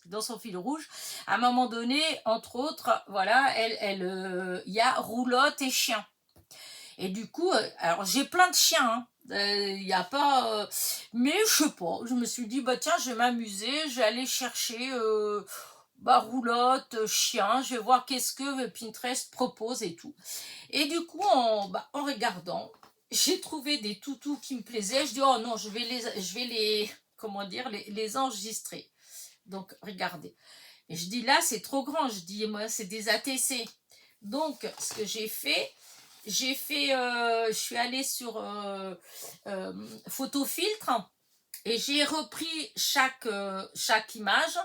dans son fil rouge, à un moment donné, entre autres, voilà, il y a roulotte et chien. Et du coup, alors j'ai plein de chiens, il n'y a pas... mais je sais pas, je me suis dit, bah tiens, je vais m'amuser, je vais aller chercher roulotte, chien, je vais voir qu'est-ce que Pinterest propose et tout. Et du coup, en regardant, j'ai trouvé des toutous qui me plaisaient. Je dis, oh non, je vais les comment dire, les enregistrer. Donc, regardez. Et je dis, là, c'est trop grand. Je dis, moi, c'est des ATC. Donc, ce que j'ai fait, je suis allée sur Photofiltre et j'ai repris chaque image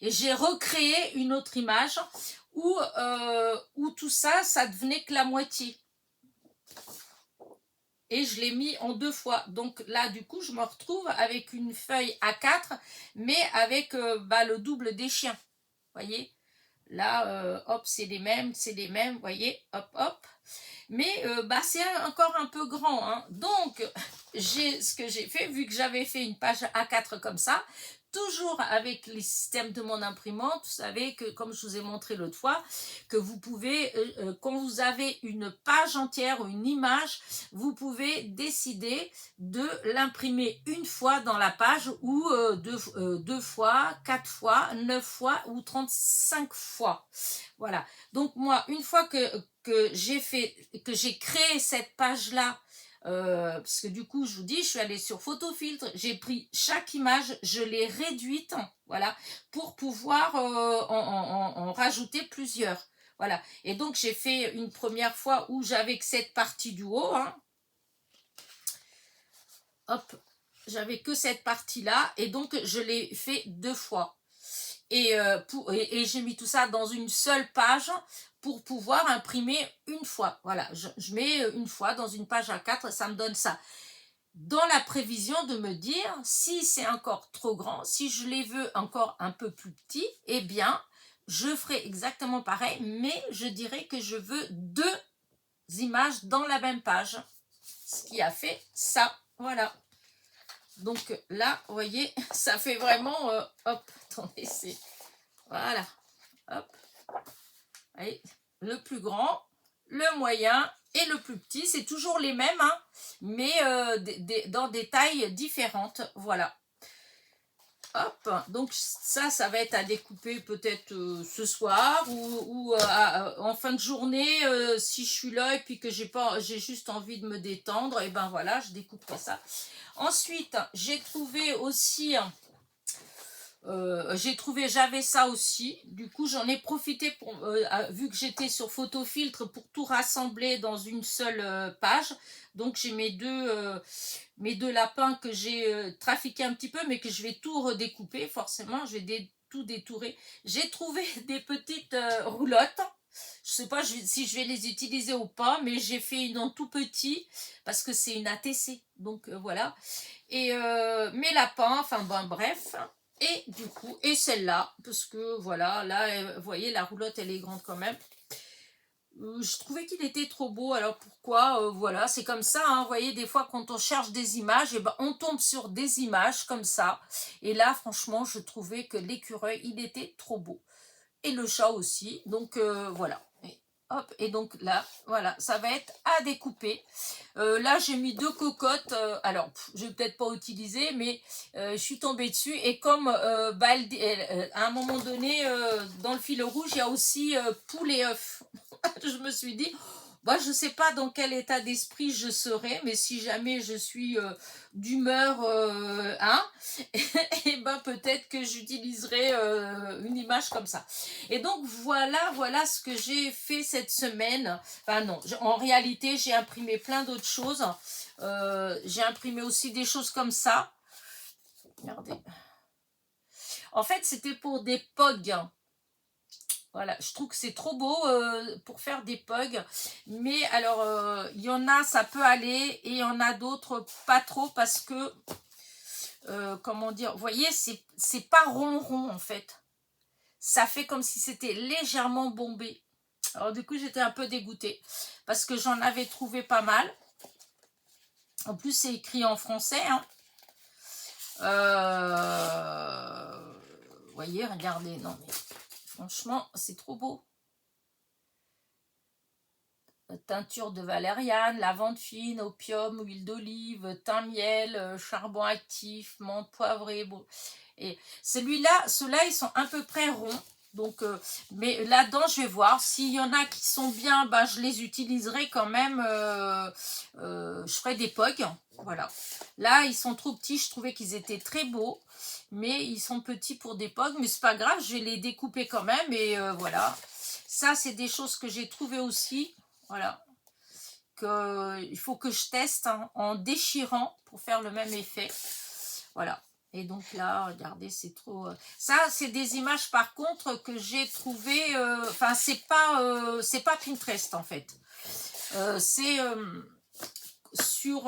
et j'ai recréé une autre image où tout ça devenait que la moitié. Et je l'ai mis en 2 fois. Donc là, du coup, je me retrouve avec une feuille A4, mais avec le double des chiens. Voyez? Là, hop, c'est les mêmes, voyez? Hop, hop. Mais c'est encore un peu grand, hein. Donc ce que j'ai fait, vu que j'avais fait une page A4 comme ça, toujours avec les systèmes de mon imprimante, vous savez que comme je vous ai montré l'autre fois, que vous pouvez, quand vous avez une page entière ou une image, vous pouvez décider de l'imprimer une fois dans la page ou deux fois, 4 fois, 9 fois ou 35 fois. Voilà. Donc moi, une fois que j'ai créé cette page-là, parce que du coup, je vous dis, je suis allée sur Photofiltre, j'ai pris chaque image, je l'ai réduite, voilà, pour pouvoir en rajouter plusieurs. Voilà. Et donc, j'ai fait une première fois où j'avais que cette partie du haut, hein. Hop, j'avais que cette partie-là, et donc, je l'ai fait 2 fois. Et j'ai mis tout ça dans une seule page pour pouvoir imprimer une fois. Voilà, je mets une fois dans une page A4, ça me donne ça. Dans la prévision de me dire, si c'est encore trop grand, si je les veux encore un peu plus petits, eh bien, je ferai exactement pareil, mais je dirais que je veux 2 images dans la même page. Ce qui a fait ça, voilà. Donc là, vous voyez, ça fait vraiment, hop, attendez, c'est... Voilà, hop, allez, le plus grand, le moyen et le plus petit, c'est toujours les mêmes, hein, mais dans des tailles différentes, voilà. Hop, donc ça va être à découper peut-être ce soir ou en fin de journée, si je suis là et puis que j'ai juste envie de me détendre, et ben voilà, je découperai ça. Ensuite, j'ai trouvé aussi... j'avais ça aussi, du coup j'en ai profité pour, vu que j'étais sur Photofiltre, pour tout rassembler dans une seule page. Donc j'ai mes deux lapins que j'ai trafiqué un petit peu, mais que je vais tout redécouper, forcément, je vais tout détourer. J'ai trouvé des petites roulottes, je sais pas si je vais les utiliser ou pas, mais j'ai fait une en tout petit, parce que c'est une ATC, donc voilà. Et mes lapins, enfin bon, bref... Et du coup, et celle-là, parce que voilà, là, vous voyez, la roulotte, elle est grande quand même. Je trouvais qu'il était trop beau, alors pourquoi, voilà, c'est comme ça, hein, vous voyez, des fois, quand on cherche des images, et ben, on tombe sur des images comme ça. Et là, franchement, je trouvais que l'écureuil, il était trop beau. Et le chat aussi, donc voilà. Hop, et donc là, voilà, ça va être à découper. Là, j'ai mis 2 cocottes. Alors, je vais peut-être pas utiliser, mais je suis tombée dessus. Et comme à un moment donné, dans le fil rouge, il y a aussi poule et œuf. Je me suis dit, Moi, je ne sais pas dans quel état d'esprit je serai, mais si jamais je suis d'humeur hein, et ben peut-être que j'utiliserai une image comme ça. Et donc voilà ce que j'ai fait cette semaine. Enfin non, en réalité, j'ai imprimé plein d'autres choses. J'ai imprimé aussi des choses comme ça. Regardez. En fait, c'était pour des POG. Voilà, je trouve que c'est trop beau pour faire des POG. Mais alors, il y en a, ça peut aller. Et il y en a d'autres, pas trop. Parce que, comment dire, vous voyez, c'est pas rond en fait. Ça fait comme si c'était légèrement bombé. Alors du coup, j'étais un peu dégoûtée. Parce que j'en avais trouvé pas mal. En plus, c'est écrit en français. Hein. Vous voyez, regardez. Non, mais franchement, c'est trop beau. Teinture de valériane, lavande fine, opium, huile d'olive, thym, miel, charbon actif, menthe poivrée. Bon. Et ceux-là, ils sont à peu près ronds. Donc, mais là-dedans, je vais voir. S'il y en a qui sont bien, bah, je les utiliserai quand même. Je ferai des POG. Voilà. Là, ils sont trop petits. Je trouvais qu'ils étaient très beaux. Mais ils sont petits pour des POG. Mais c'est pas grave, je vais les découper quand même. Et voilà. Ça, c'est des choses que j'ai trouvées aussi. Voilà. Il faut que je teste hein, en déchirant pour faire le même effet. Voilà. Et donc là, regardez, c'est trop... Ça, c'est des images par contre que j'ai trouvé... Enfin, c'est pas Pinterest en fait. C'est sur...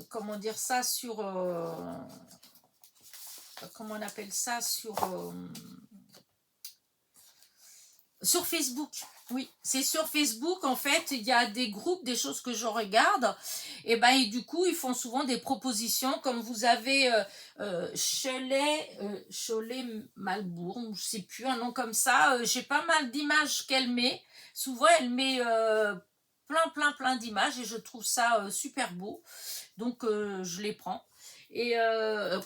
comment dire ça? Sur... comment on appelle ça? Sur Facebook, oui, c'est sur Facebook en fait, il y a des groupes, des choses que je regarde, et du coup ils font souvent des propositions, comme vous avez Cholet Malbourne, je sais plus, un nom comme ça, j'ai pas mal d'images qu'elle met, souvent elle met plein d'images et je trouve ça super beau, donc je les prends. Et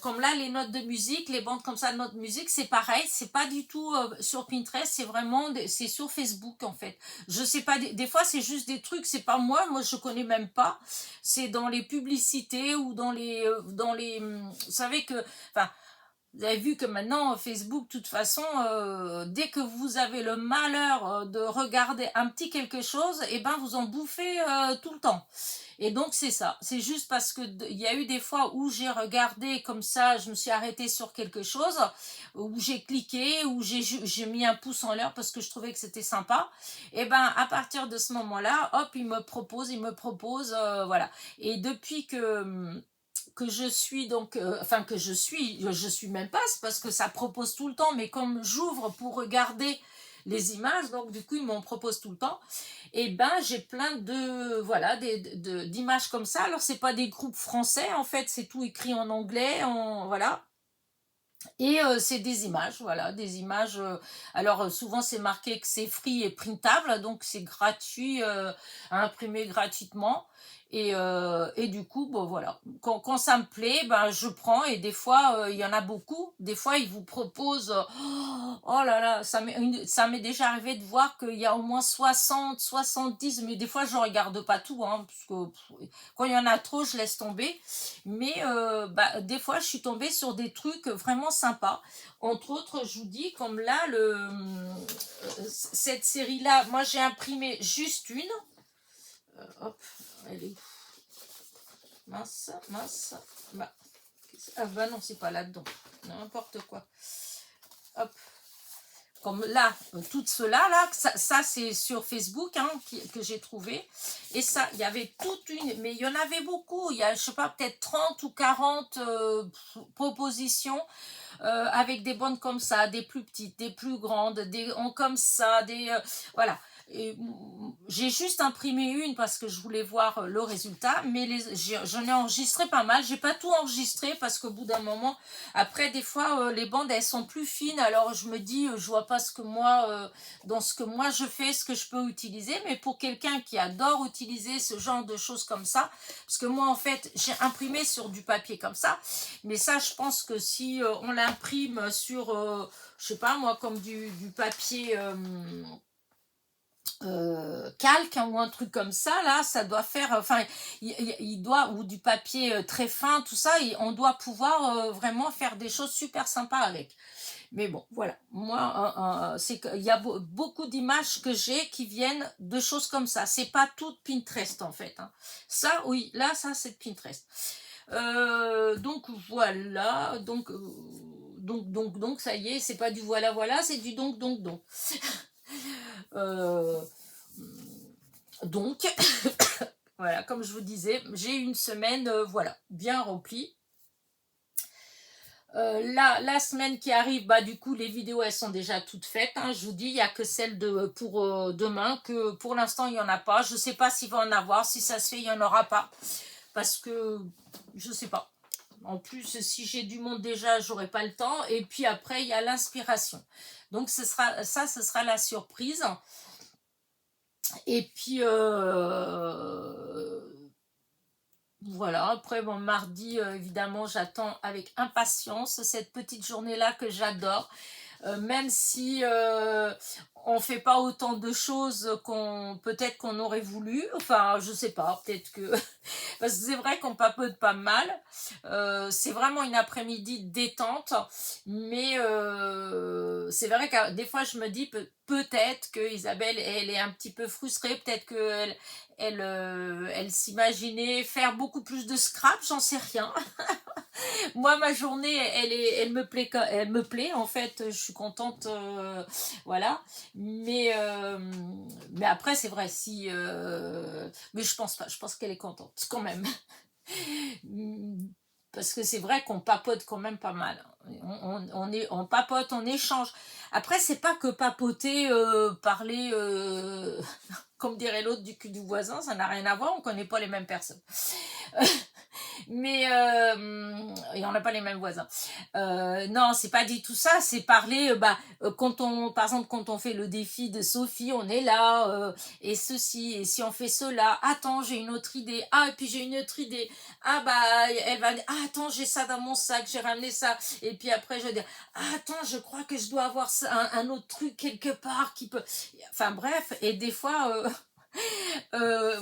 comme là, les notes de musique, les bandes comme ça de notes de musique, c'est pareil, c'est pas du tout sur Pinterest, c'est vraiment, c'est sur Facebook en fait. Je sais pas, des fois c'est juste des trucs, c'est pas moi je connais même pas. C'est dans les publicités ou vous savez que, enfin, vous avez vu que maintenant, Facebook, de toute façon, dès que vous avez le malheur de regarder un petit quelque chose, et ben vous en bouffez tout le temps. Et donc c'est ça. C'est juste parce que il y a eu des fois où j'ai regardé comme ça, je me suis arrêtée sur quelque chose, où j'ai cliqué, où j'ai mis un pouce en l'air parce que je trouvais que c'était sympa. Et ben à partir de ce moment-là, hop, il me propose, voilà. Et depuis que je suis donc, enfin que je suis même pas, c'est parce que ça propose tout le temps, mais comme j'ouvre pour regarder les images, donc du coup ils m'en proposent tout le temps, et ben j'ai plein de, voilà, d'images comme ça. Alors c'est pas des groupes français en fait, c'est tout écrit en anglais, voilà. Et c'est des images, voilà, des images. Alors souvent c'est marqué que c'est free et printable, donc c'est gratuit à imprimer gratuitement. Et du coup, bon voilà, quand ça me plaît, ben je prends et des fois il y en a beaucoup. Des fois ils vous proposent, oh là là, ça m'est déjà arrivé de voir qu'il y a au moins 60, 70, mais des fois je regarde pas tout, hein, parce que quand il y en a trop, je laisse tomber. Mais des fois, je suis tombée sur des trucs vraiment sympas. Entre autres, je vous dis, comme là, cette série-là, moi j'ai imprimé juste une. Hop, elle est où? Mince. Ah bah non, c'est pas là-dedans. N'importe quoi. Hop. Comme là, toutes ceux-là, là, ça c'est sur Facebook hein, que j'ai trouvé. Et ça, il y avait toute une, mais il y en avait beaucoup. Il y a, je sais pas, peut-être 30 ou 40 propositions avec des bandes comme ça, des plus petites, des plus grandes, comme ça, voilà. J'ai juste imprimé une parce que je voulais voir le résultat, mais j'en ai enregistré pas mal. J'ai pas tout enregistré parce qu'au bout d'un moment, après des fois les bandes elles sont plus fines, alors je me dis je vois pas dans ce que moi je fais, ce que je peux utiliser, mais pour quelqu'un qui adore utiliser ce genre de choses comme ça, parce que moi en fait j'ai imprimé sur du papier comme ça, mais ça je pense que si on l'imprime sur je sais pas moi comme du papier calque, hein, ou un truc comme ça, là, ça doit faire, enfin, il doit, ou du papier très fin, tout ça, on doit pouvoir vraiment faire des choses super sympas avec. Mais bon, voilà, moi, c'est qu'il y a beaucoup d'images que j'ai qui viennent de choses comme ça. C'est pas tout Pinterest, en fait, hein. Ça, oui, là, ça, c'est de Pinterest. Donc, voilà, donc, ça y est, c'est pas du voilà, voilà, c'est du donc. Euh, donc, voilà, comme je vous disais, j'ai une semaine, voilà, bien remplie. La semaine qui arrive, bah du coup les vidéos elles sont déjà toutes faites, hein. Je vous dis, il n'y a que celle pour demain, que pour l'instant il n'y en a pas. Je ne sais pas s'il va en avoir, si ça se fait il n'y en aura pas, parce que je ne sais pas. En plus, si j'ai du monde déjà, j'aurai pas le temps. Et puis après, il y a l'inspiration. Donc ce sera la surprise. Et puis voilà, après bon, mardi, évidemment, j'attends avec impatience cette petite journée-là que j'adore. Même si on fait pas autant de choses qu'on peut-être qu'on aurait voulu, enfin je sais pas, peut-être que parce que c'est vrai qu'on papote pas mal. C'est vraiment une après-midi détente, mais c'est vrai que des fois je me dis peut-être que Isabelle elle est un petit peu frustrée, peut-être que elle s'imaginait faire beaucoup plus de scrap, j'en sais rien. Moi, ma journée, elle me plaît. En fait, je suis contente, voilà. Mais après, c'est vrai, si, mais je pense pas. Je pense qu'elle est contente quand même. Parce que c'est vrai qu'on papote quand même pas mal. On papote, on échange. Après, c'est pas que papoter, parler, comme dirait l'autre du cul du voisin, ça n'a rien à voir, on connaît pas les mêmes personnes. Mais et on n'a pas les mêmes voisins. Non, c'est pas dit tout ça, c'est parler, par exemple, quand on fait le défi de Sophie, on est là, et ceci, et si on fait cela, attends, j'ai une autre idée, ah, et puis j'ai une autre idée, ah, bah, elle va dire, ah, attends, j'ai ça dans mon sac, j'ai ramené ça, et puis après, je vais dire, ah, attends, je crois que je dois avoir ça, un autre truc quelque part qui peut, enfin, bref, et des fois, euh,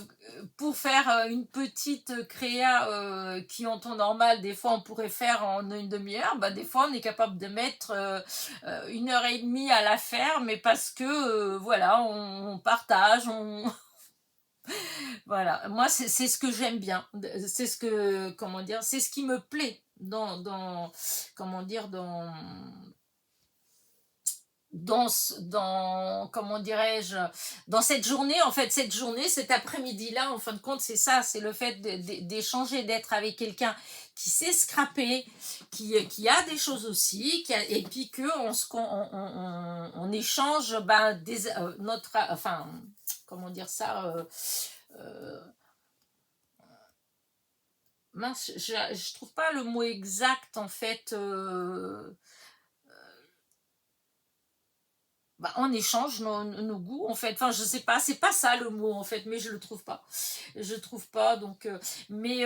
pour faire une petite créa qui en temps normal, des fois on pourrait faire en une demi-heure, bah, des fois on est capable de mettre 1 heure et demie à la faire, mais parce que voilà, on partage, voilà. Moi c'est ce que j'aime bien, c'est ce que, comment dire, c'est ce qui me plaît comment dire, comment dirais-je, dans cette journée, en fait, cet après-midi-là, en fin de compte, c'est ça, c'est le fait d'échanger, d'être avec quelqu'un qui sait scraper, qui a des choses aussi, et puis on échange, ben, enfin, comment dire ça, mince, je trouve pas le mot exact, en fait, bah, on échange nos goûts en fait, enfin je sais pas, c'est pas ça le mot en fait, mais je trouve pas, donc mais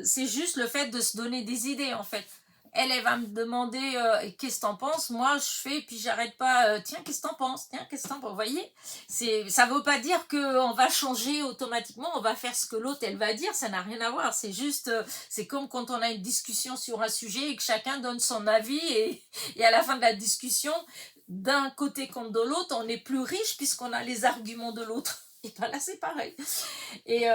c'est juste le fait de se donner des idées en fait. Elle va me demander qu'est-ce que t'en penses, moi je fais, puis j'arrête pas, tiens qu'est-ce que t'en penses, tiens qu'est-ce que t'en penses, vous voyez, ça veut pas dire que on va changer automatiquement, on va faire ce que l'autre elle va dire, ça n'a rien à voir, c'est juste c'est comme quand on a une discussion sur un sujet et que chacun donne son avis, et à la fin de la discussion, d'un côté comme de l'autre, on est plus riche puisqu'on a les arguments de l'autre. Et ben là, c'est pareil. Et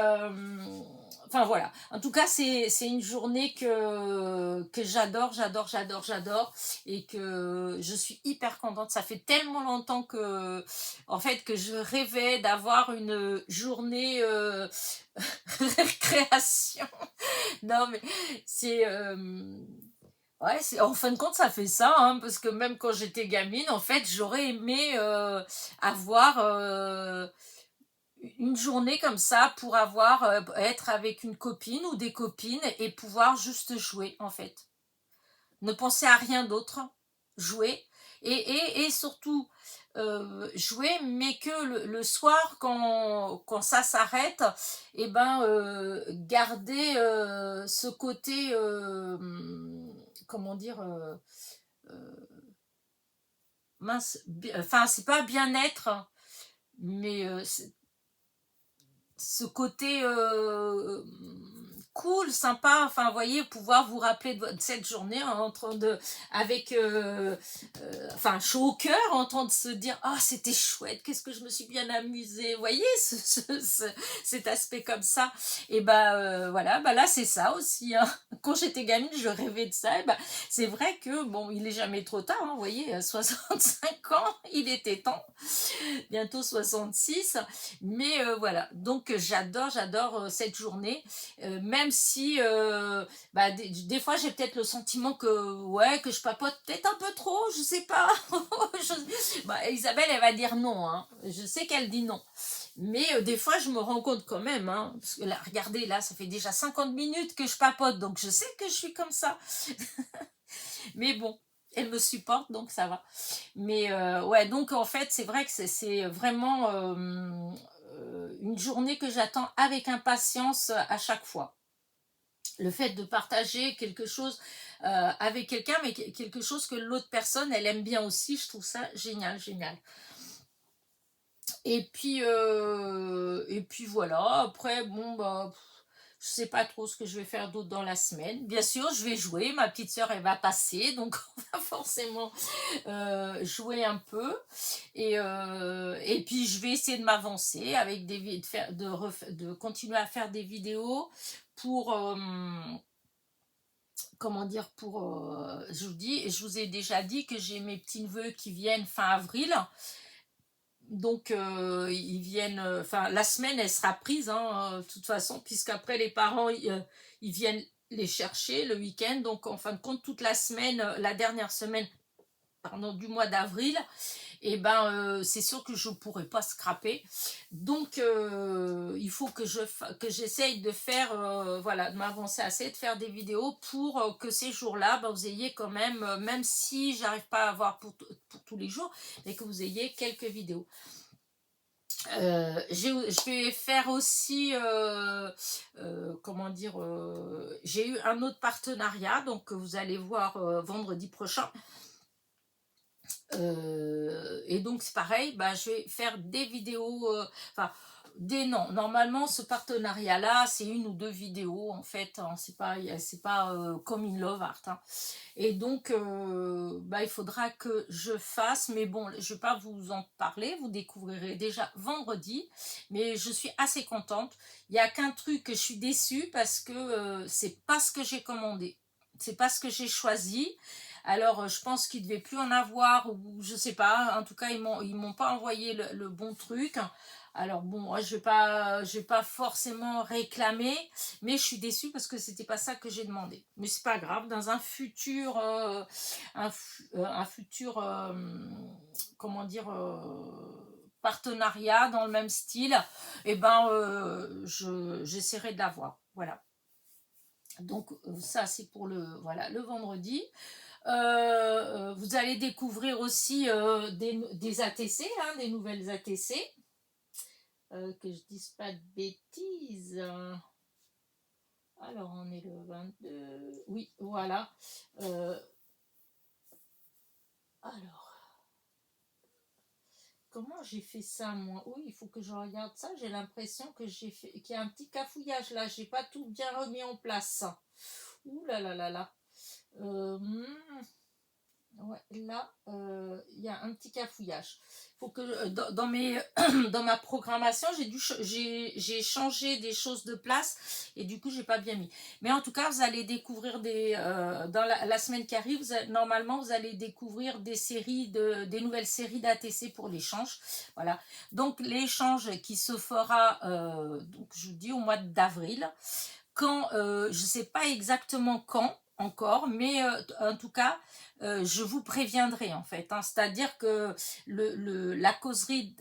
enfin voilà. En tout cas, c'est une journée que j'adore. Et que je suis hyper contente. Ça fait tellement longtemps en fait, que je rêvais d'avoir une journée récréation. Non, mais c'est. Ouais, en fin de compte, ça fait ça, hein, parce que même quand j'étais gamine, en fait, j'aurais aimé avoir une journée comme ça pour être avec une copine ou des copines et pouvoir juste jouer, en fait. Ne penser à rien d'autre, jouer et surtout jouer, mais que le soir, quand ça s'arrête, et ben garder ce côté, comment dire, mince, enfin c'est pas bien-être, mais ce côté cool, sympa, enfin, vous voyez, pouvoir vous rappeler de cette journée en train de, avec, enfin, chaud au cœur, en train de se dire, ah, c'était chouette, qu'est-ce que je me suis bien amusée, vous voyez, cet aspect comme ça, et voilà, là, c'est ça aussi, hein. Quand j'étais gamine, je rêvais de ça, et c'est vrai que, bon, il est jamais trop tard, hein, vous voyez, à 65 ans, il était temps, bientôt 66, mais voilà, donc j'adore cette journée, même si des fois j'ai peut-être le sentiment que ouais, que je papote peut-être un peu trop, je sais pas. Isabelle, elle va dire non, hein. Je sais qu'elle dit non, mais des fois je me rends compte quand même, hein, parce que là, regardez, là ça fait déjà 50 minutes que je papote, donc je sais que je suis comme ça. Mais bon, elle me supporte, donc ça va. Mais ouais, donc en fait, c'est vrai que c'est vraiment une journée que j'attends avec impatience à chaque fois. Le fait de partager quelque chose avec quelqu'un, mais quelque chose que l'autre personne, elle aime bien aussi, je trouve ça génial, génial. Et puis voilà, après, bon, je sais pas trop ce que je vais faire d'autre dans la semaine. Bien sûr, je vais jouer, ma petite sœur, elle va passer, donc on va forcément jouer un peu. Et puis, je vais essayer de m'avancer avec de continuer à faire des vidéos pour... comment dire, je vous ai déjà dit que j'ai mes petits neveux qui viennent fin avril, donc ils viennent, enfin la semaine elle sera prise, hein, de toute façon, puisqu'après les parents ils viennent les chercher le week-end, donc en fin de compte toute la semaine, la dernière semaine, pardon, du mois d'avril, et c'est sûr que je ne pourrai pas scraper, donc il faut que j'essaye de faire, voilà, de m'avancer assez, de faire des vidéos pour que ces jours-là, vous ayez quand même, même si j'arrive pas à avoir pour tous les jours, mais que vous ayez quelques vidéos. Je vais faire aussi, comment dire, j'ai eu un autre partenariat, donc que vous allez voir vendredi prochain. Et donc c'est pareil, je vais faire des vidéos, enfin non, normalement ce partenariat là c'est une ou deux vidéos en fait, hein, c'est pas comme une Love Art, hein. Et donc il faudra que je fasse, mais bon, je vais pas vous en parler, vous découvrirez déjà vendredi, mais je suis assez contente. Il y a qu'un truc que je suis déçue, parce que c'est pas ce que j'ai commandé, c'est pas ce que j'ai choisi. Alors, je pense qu'il ne devait plus en avoir, ou je sais pas. En tout cas, ils m'ont pas envoyé le bon truc. Alors bon, moi, je vais pas forcément réclamer, mais je suis déçue parce que c'était pas ça que j'ai demandé. Mais c'est pas grave. Dans un futur, comment dire, partenariat dans le même style, j'essaierai de l'avoir. Voilà. Donc ça, c'est pour le vendredi. Vous allez découvrir aussi des ATC, hein, des nouvelles ATC. Que je dise pas de bêtises. Alors, on est le 22. Oui, voilà. Alors, comment j'ai fait ça, moi? Oui, il faut que je regarde ça. J'ai l'impression que qu'il y a un petit cafouillage là. J'ai pas tout bien remis en place. Ouh là là là là. Ouais, là, il y a un petit cafouillage. Faut que dans ma programmation, j'ai changé des choses de place, et du coup, j'ai pas bien mis. Mais en tout cas, vous allez découvrir dans la semaine qui arrive, normalement, vous allez découvrir des nouvelles séries d'ATC pour l'échange. Voilà. Donc, l'échange qui se fera, donc, je vous dis, au mois d'avril. Quand, je sais pas exactement quand encore, mais en tout cas, je vous préviendrai en fait, hein. C'est-à-dire que la causerie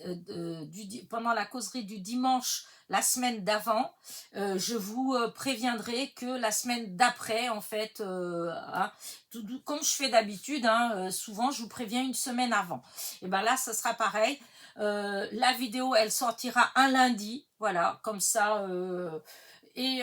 pendant la causerie du dimanche, la semaine d'avant, je vous préviendrai que la semaine d'après, en fait, hein, comme je fais d'habitude, hein, souvent je vous préviens une semaine avant. Et là, ça sera pareil. La vidéo, elle sortira un lundi, voilà, comme ça. et,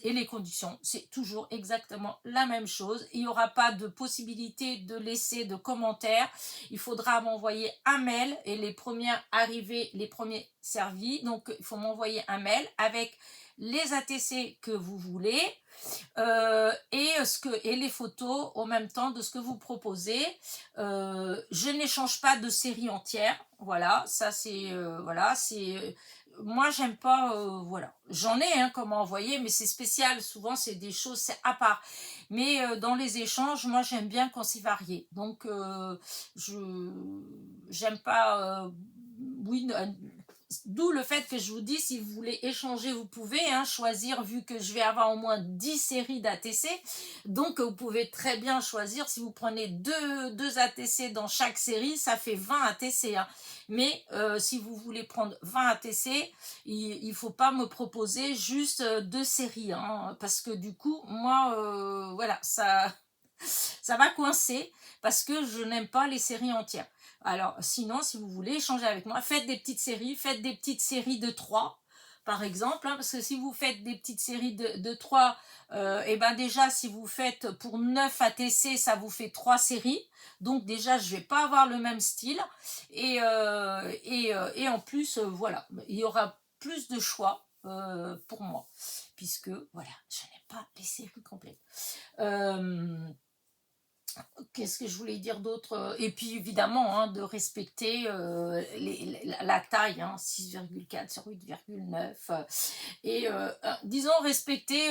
et les conditions, c'est toujours exactement la même chose. Il n'y aura pas de possibilité de laisser de commentaires. Il faudra m'envoyer un mail et les premiers arrivés, les premiers servis. Donc, il faut m'envoyer un mail avec les ATC que vous voulez et les photos en même temps de ce que vous proposez. Je n'échange pas de série entière. Voilà, ça c'est... voilà, c'est... moi, j'aime pas, voilà. J'en ai, hein, comment envoyer, mais c'est spécial. Souvent, c'est des choses, c'est à part. Mais dans les échanges, moi, j'aime bien quand c'est varié. Donc, j'aime pas, oui, d'où le fait que je vous dis, si vous voulez échanger, vous pouvez hein, choisir, vu que je vais avoir au moins 10 séries d'ATC. Donc, vous pouvez très bien choisir, si vous prenez deux ATC dans chaque série, ça fait 20 ATC. Hein. Mais si vous voulez prendre 20 ATC, il ne faut pas me proposer juste 2 séries. Hein, parce que du coup, moi, voilà, ça va coincer parce que je n'aime pas les séries entières. Alors, sinon, si vous voulez échanger avec moi, faites des petites séries de 3, par exemple, hein, parce que si vous faites des petites séries de 3, et ben déjà, si vous faites pour 9 ATC, ça vous fait 3 séries. Donc déjà, je vais pas avoir le même style. Et en plus, voilà, il y aura plus de choix pour moi, puisque, voilà, je n'ai pas les séries complètes. Qu'est-ce que je voulais dire d'autre? Et puis évidemment, hein, de respecter la taille, hein, 6,4 sur 8,9. Et disons, respecter,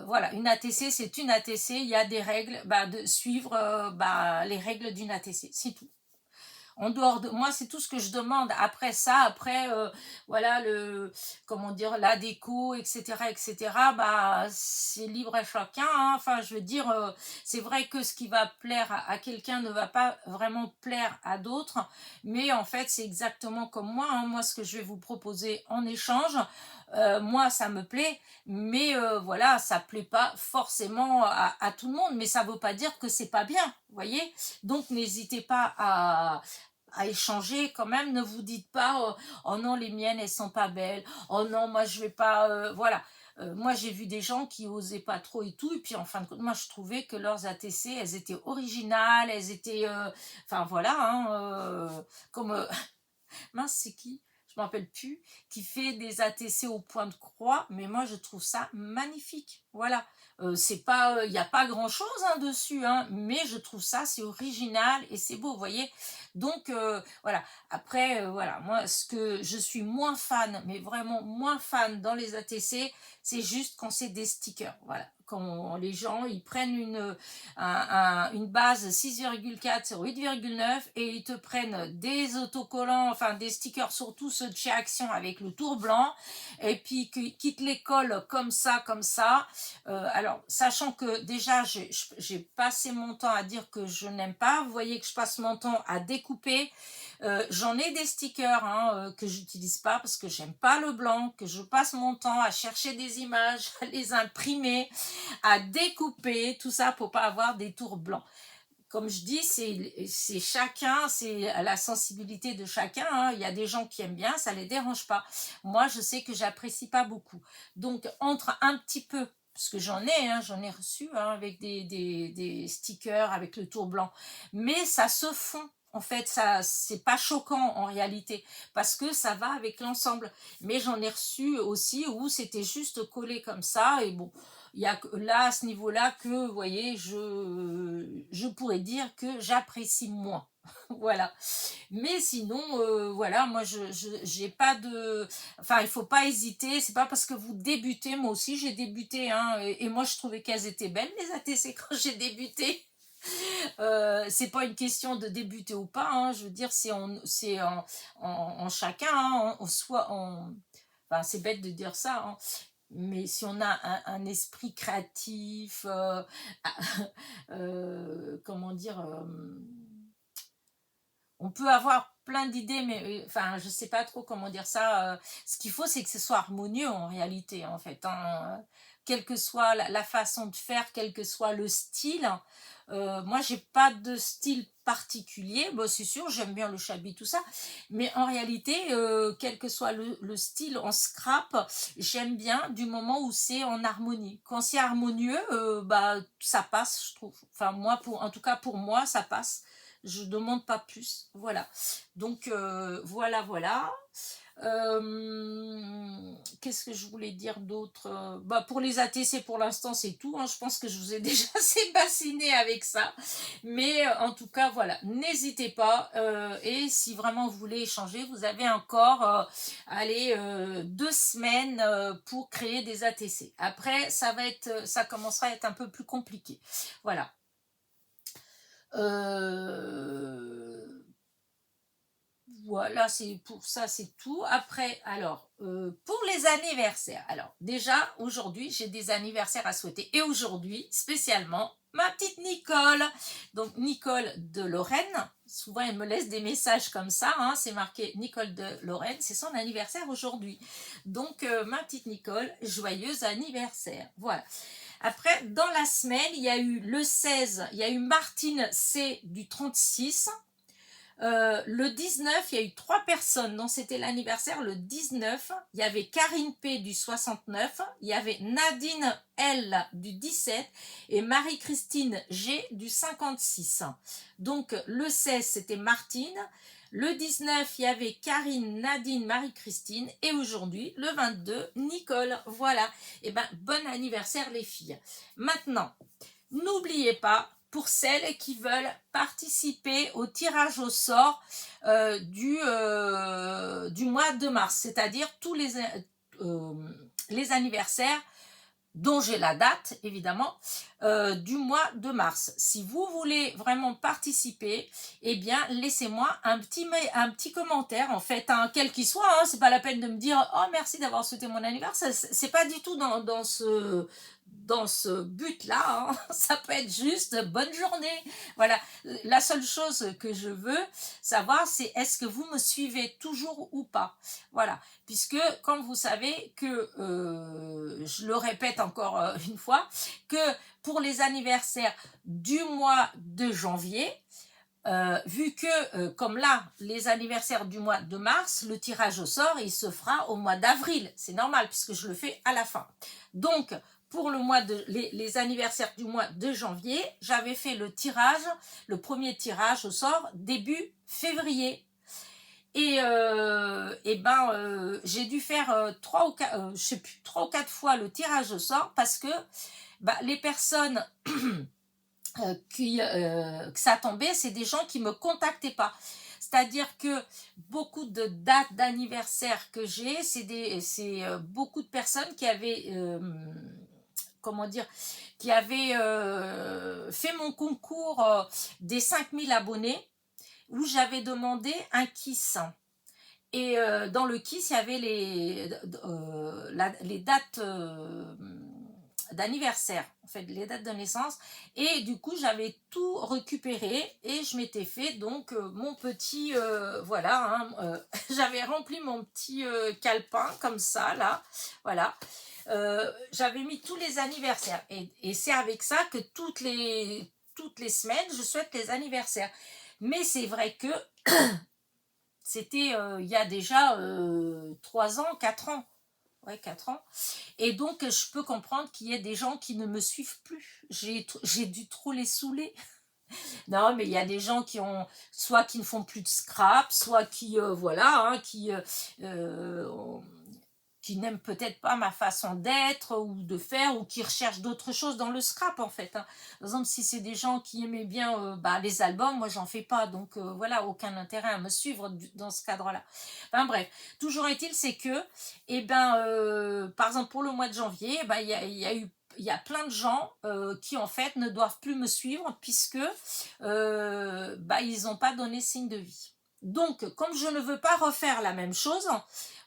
voilà, une ATC, c'est une ATC, il y a des règles, bah, de suivre les règles d'une ATC, c'est tout. En dehors de moi, c'est tout ce que je demande. Après ça, voilà, comment dire, la déco, etc., bah, c'est libre à chacun. Hein. Enfin, je veux dire, c'est vrai que ce qui va plaire à quelqu'un ne va pas vraiment plaire à d'autres, mais en fait, c'est exactement comme moi. Hein. Moi, ce que je vais vous proposer en échange, moi, ça me plaît, mais voilà, ça plaît pas forcément à tout le monde, mais ça veut pas dire que c'est pas bien, vous voyez. Donc, n'hésitez pas à échanger quand même. Ne vous dites pas oh non, les miennes elles sont pas belles, oh non, moi je vais pas, voilà. Moi j'ai vu des gens qui osaient pas trop et tout, et puis en fin de compte moi je trouvais que leurs ATC elles étaient originales, elles étaient enfin voilà hein, comme mince, c'est qui? Je ne me rappelle plus, qui fait des ATC au point de croix, mais moi je trouve ça magnifique. Voilà. C'est pas, il n'y a pas grand chose hein, dessus, hein, mais je trouve ça, c'est original et c'est beau, vous voyez. Donc voilà. Après, voilà, moi ce que je suis moins fan, mais vraiment moins fan dans les ATC, c'est juste quand c'est des stickers. Voilà. Quand les gens ils prennent une base 6,4 sur 8,9 et ils te prennent des autocollants, enfin des stickers, surtout ceux de chez Action avec le tour blanc, et puis qu'ils te les collent comme ça, comme ça. Alors, sachant que déjà, j'ai passé mon temps à dire que je n'aime pas, vous voyez que je passe mon temps à découper. J'en ai des stickers hein, que j'utilise pas parce que j'aime pas le blanc, que je passe mon temps à chercher des images, à les imprimer, à découper, tout ça pour pas avoir des tours blancs. Comme je dis, c'est chacun, c'est la sensibilité de chacun. Hein. Il y a des gens qui aiment bien, ça les dérange pas. Moi, je sais que j'apprécie pas beaucoup. Donc, entre un petit peu, parce que j'en ai reçu hein, avec des stickers avec le tour blanc, mais ça se fond. En fait, ça, c'est pas choquant en réalité, parce que ça va avec l'ensemble. Mais j'en ai reçu aussi où c'était juste collé comme ça, et bon, il y a là, à ce niveau-là, que, vous voyez, je pourrais dire que j'apprécie moins. Voilà. Mais sinon, voilà, moi, j'ai pas de... Enfin, il faut pas hésiter. C'est pas parce que vous débutez. Moi aussi, j'ai débuté. Hein, et moi, je trouvais qu'elles étaient belles, les ATC, quand j'ai débuté. C'est pas une question de débuter ou pas. Hein, je veux dire, c'est en chacun. Hein, enfin, c'est bête de dire ça. Hein, mais si on a un esprit créatif, comment dire, on peut avoir plein d'idées, mais enfin, je sais pas trop comment dire ça. Ce qu'il faut, c'est que ce soit harmonieux en réalité, en fait. Hein. quelle que soit la façon de faire, quel que soit le style. Moi, j'ai pas de style particulier. Bon, c'est sûr, j'aime bien le chablis, tout ça. Mais en réalité, quel que soit le style en scrap, j'aime bien du moment où c'est en harmonie. Quand c'est harmonieux, bah, ça passe, je trouve. Enfin, moi, en tout cas, pour moi, ça passe. Je demande pas plus. Voilà. Donc, voilà, voilà. Qu'est-ce que je voulais dire d'autre? Bah, pour les ATC, pour l'instant, c'est tout, hein. Je pense que je vous ai déjà assez bassiné avec ça. Mais en tout cas, voilà, n'hésitez pas. Et si vraiment vous voulez échanger, vous avez encore, allez, 2 semaines pour créer des ATC. Après, ça commencera à être un peu plus compliqué. Voilà. Voilà, c'est pour ça, c'est tout. Après, alors, pour les anniversaires. Alors, déjà, aujourd'hui, j'ai des anniversaires à souhaiter. Et aujourd'hui, spécialement, ma petite Nicole. Donc, Nicole de Lorraine. Souvent, elle me laisse des messages comme ça. Hein, c'est marqué Nicole de Lorraine. C'est son anniversaire aujourd'hui. Donc, ma petite Nicole, joyeux anniversaire. Voilà. Après, dans la semaine, il y a eu le 16, il y a eu Martine C du 36. Le 19, il y a eu 3 personnes dont c'était l'anniversaire. Le 19, il y avait Karine P du 69, il y avait Nadine L du 17 et Marie-Christine G du 56. Donc le 16, c'était Martine. Le 19, il y avait Karine, Nadine, Marie-Christine. Et aujourd'hui, le 22, Nicole. Voilà. Et ben, bon anniversaire les filles. Maintenant, n'oubliez pas, pour celles qui veulent participer au tirage au sort du mois de mars, c'est-à-dire tous les anniversaires dont j'ai la date, évidemment, du mois de mars. Si vous voulez vraiment participer, eh bien, laissez-moi un petit commentaire, en fait, hein, quel qu'il soit, hein, c'est pas la peine de me dire « Oh, merci d'avoir souhaité mon anniversaire », c'est pas du tout dans ce but-là, hein. Ça peut être juste « Bonne journée ». Voilà, la seule chose que je veux savoir, c'est est-ce que vous me suivez toujours ou pas. Voilà, puisque comme vous savez que, je le répète encore une fois, que pour les anniversaires du mois de janvier, vu que, comme là, les anniversaires du mois de mars, le tirage au sort, il se fera au mois d'avril. C'est normal, puisque je le fais à la fin. Donc, pour les anniversaires du mois de janvier, j'avais fait le premier tirage au sort début février. Et j'ai dû faire 3 ou 4 fois le tirage au sort parce que les personnes que ça tombait, c'est des gens qui ne me contactaient pas. C'est-à-dire que beaucoup de dates d'anniversaire que j'ai, c'est beaucoup de personnes qui avaient, comment dire, qui avaient fait mon concours des 5000 abonnés où j'avais demandé un kiss. Et dans le kiss, il y avait les dates d'anniversaire, en fait, les dates de naissance. Et du coup, j'avais tout récupéré et je m'étais fait donc mon petit, voilà, hein, j'avais rempli mon petit calepin comme ça, là, voilà. J'avais mis tous les anniversaires et c'est avec ça que toutes les semaines, je souhaite les anniversaires. Mais c'est vrai que c'était il y a déjà 3 ans, 4 ans. Ouais, 4 ans. Et donc, je peux comprendre qu'il y ait des gens qui ne me suivent plus. J'ai dû trop les saouler. Non, mais il y a des gens soit qui ne font plus de scrap, soit qui, voilà, hein, qui n'aiment peut-être pas ma façon d'être ou de faire ou qui recherchent d'autres choses dans le scrap en fait. Hein. Par exemple, si c'est des gens qui aimaient bien les albums, moi j'en fais pas, donc voilà, aucun intérêt à me suivre dans ce cadre-là. Enfin bref, toujours est-il, c'est que, par exemple pour le mois de janvier, il y a plein de gens qui en fait ne doivent plus me suivre puisque ils n'ont pas donné signe de vie. Donc, comme je ne veux pas refaire la même chose,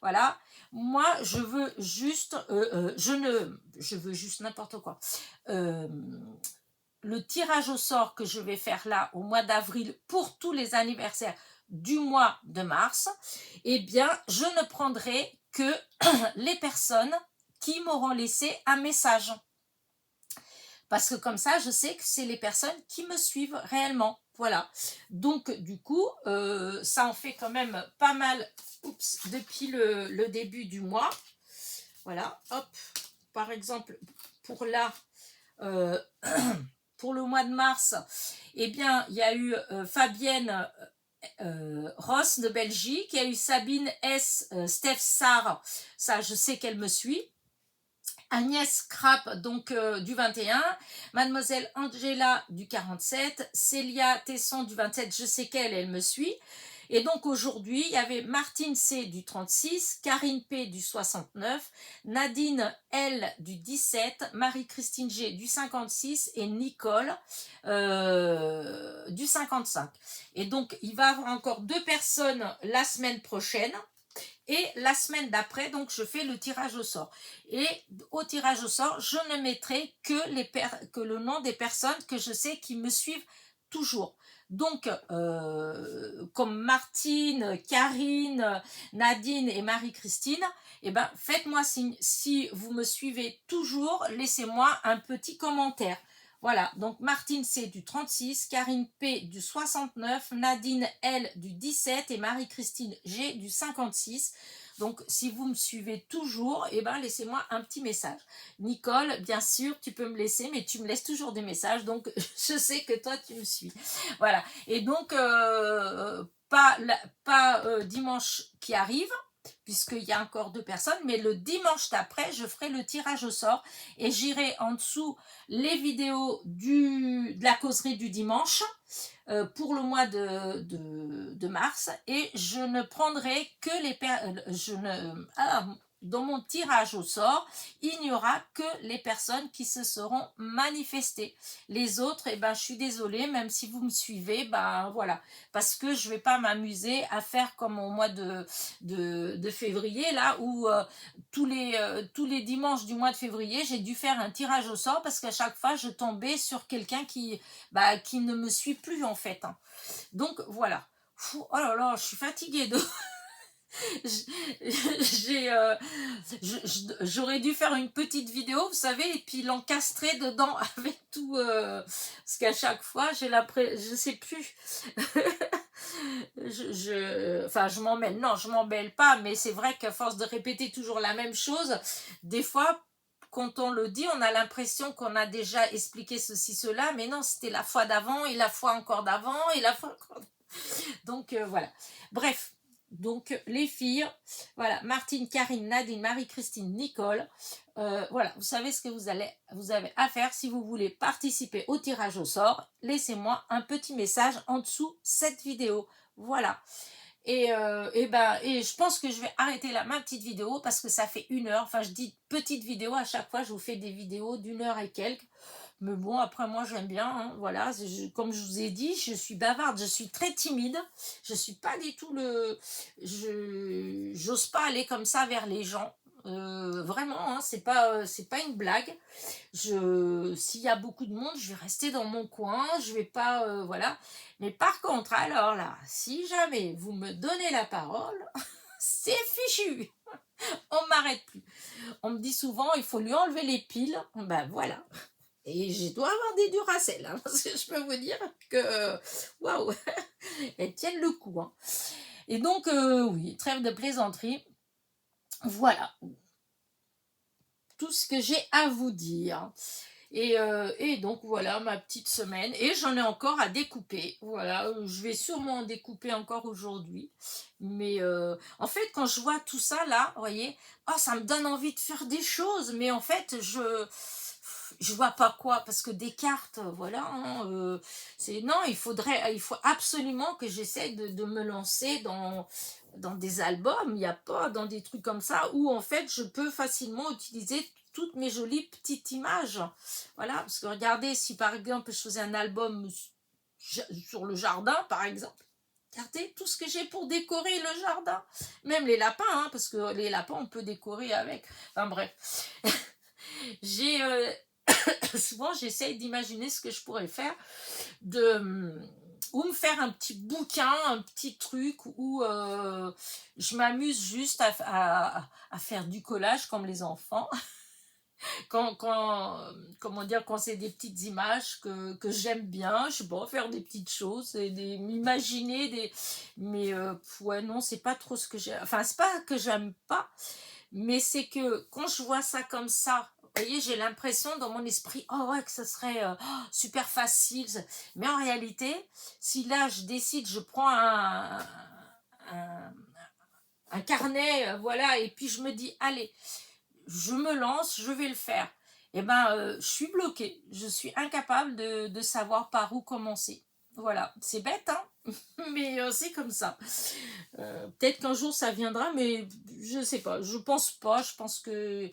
voilà, moi, je veux juste, je veux juste n'importe quoi. Le tirage au sort que je vais faire là au mois d'avril pour tous les anniversaires du mois de mars, eh bien, je ne prendrai que les personnes qui m'auront laissé un message. Parce que comme ça, je sais que c'est les personnes qui me suivent réellement. Voilà. Donc, du coup, ça en fait quand même pas mal depuis le début du mois. Voilà. Hop. Par exemple, pour là, pour le mois de mars, eh bien, il y a eu Fabienne Ross de Belgique, il y a eu Sabine S, Steph Sarr, ça je sais qu'elle me suit. Agnès Krapp, donc du 21, Mademoiselle Angela du 47, Célia Tesson du 27, je sais qu'elle, elle me suit. Et donc aujourd'hui, il y avait Martine C du 36, Karine P du 69, Nadine L du 17, Marie-Christine G du 56 et Nicole du 55. Et donc, il va y avoir encore 2 personnes la semaine prochaine. Et la semaine d'après, donc, je fais le tirage au sort. Et au tirage au sort, je ne mettrai que le nom des personnes que je sais qui me suivent toujours. Donc, comme Martine, Karine, Nadine et Marie-Christine, eh ben, faites-moi signe. Si vous me suivez toujours, laissez-moi un petit commentaire. Voilà, donc Martine C du 36, Karine P du 69, Nadine L du 17 et Marie-Christine G du 56. Donc, si vous me suivez toujours, eh ben, laissez-moi un petit message. Nicole, bien sûr, tu peux me laisser, mais tu me laisses toujours des messages, donc je sais que toi, tu me suis. Voilà, et donc, pas dimanche qui arrive, puisqu'il y a encore 2 personnes, mais le dimanche d'après, je ferai le tirage au sort et j'irai en dessous les vidéos de la causerie du dimanche pour le mois de mars et je ne prendrai que dans mon tirage au sort, il n'y aura que les personnes qui se seront manifestées. Les autres, eh ben, je suis désolée, même si vous me suivez, ben voilà, parce que je ne vais pas m'amuser à faire comme au mois de février, là où tous les dimanches du mois de février, j'ai dû faire un tirage au sort parce qu'à chaque fois, je tombais sur quelqu'un qui ne me suit plus en fait. Hein. Donc voilà. Oh là là, je suis fatiguée de... J'aurais dû faire une petite vidéo, vous savez, et puis l'encastrer dedans avec tout, parce qu'à chaque fois, j'ai l'impression, je sais plus, enfin, je m'emmêle, non, je m'emmêle pas, mais c'est vrai qu'à force de répéter toujours la même chose, des fois, quand on le dit, on a l'impression qu'on a déjà expliqué ceci, cela, mais non, c'était la fois d'avant, et la fois encore d'avant, et la fois encore... Donc, voilà. Bref. Donc, les filles, voilà, Martine, Karine, Nadine, Marie-Christine, Nicole, voilà, vous savez ce que vous avez à faire si vous voulez participer au tirage au sort. Laissez-moi un petit message en dessous cette vidéo. Voilà. Et je pense que je vais arrêter là ma petite vidéo parce que ça fait 1 heure. Enfin, je dis petite vidéo, à chaque fois, je vous fais des vidéos d'1 heure et quelques. Mais bon, après, moi, j'aime bien. Hein, voilà, comme je vous ai dit, je suis bavarde, je suis très timide. Je suis pas du tout j'ose pas aller comme ça vers les gens. Vraiment, hein, c'est pas une blague. S'il y a beaucoup de monde, je vais rester dans mon coin, je vais pas, voilà. Mais par contre, alors là, si jamais vous me donnez la parole, c'est fichu. On m'arrête plus. On me dit souvent, il faut lui enlever les piles. Ben voilà. Et je dois avoir des Duracell, hein, parce que je peux vous dire que, waouh, elles tiennent le coup. Hein. Et donc, oui, trêve de plaisanterie. Voilà. Tout ce que j'ai à vous dire. Et donc voilà ma petite semaine et j'en ai encore à découper, voilà, je vais sûrement en découper encore aujourd'hui, mais en fait quand je vois tout ça là, vous voyez, oh, ça me donne envie de faire des choses, mais en fait je vois pas quoi, parce que des cartes, voilà, hein, non, il faut absolument que j'essaie de me lancer dans des albums, il n'y a pas dans des trucs comme ça où en fait je peux facilement utiliser toutes mes jolies petites images. Voilà, parce que regardez, si par exemple je faisais un album sur le jardin, par exemple, regardez tout ce que j'ai pour décorer le jardin. Même les lapins, hein, parce que les lapins, on peut décorer avec. Enfin bref. Souvent, j'essaye d'imaginer ce que je pourrais faire ou me faire un petit bouquin, un petit truc où je m'amuse juste à faire du collage comme les enfants. Comment dire, quand c'est des petites images que j'aime bien, je sais pas, faire des petites choses, et m'imaginer des... Mais ouais, non, c'est pas trop ce que j'aime. Enfin, c'est pas que j'aime pas, mais c'est que quand je vois ça comme ça, vous voyez, j'ai l'impression dans mon esprit, oh ouais, que ce serait super facile. Mais en réalité, si là, je décide, je prends un, un carnet, voilà, et puis je me dis, allez, je me lance, je vais le faire. Eh ben, je suis bloquée. Je suis incapable de savoir par où commencer. Voilà, c'est bête, hein, mais c'est comme ça. Peut-être qu'un jour ça viendra, mais je sais pas. Je pense pas. Je pense que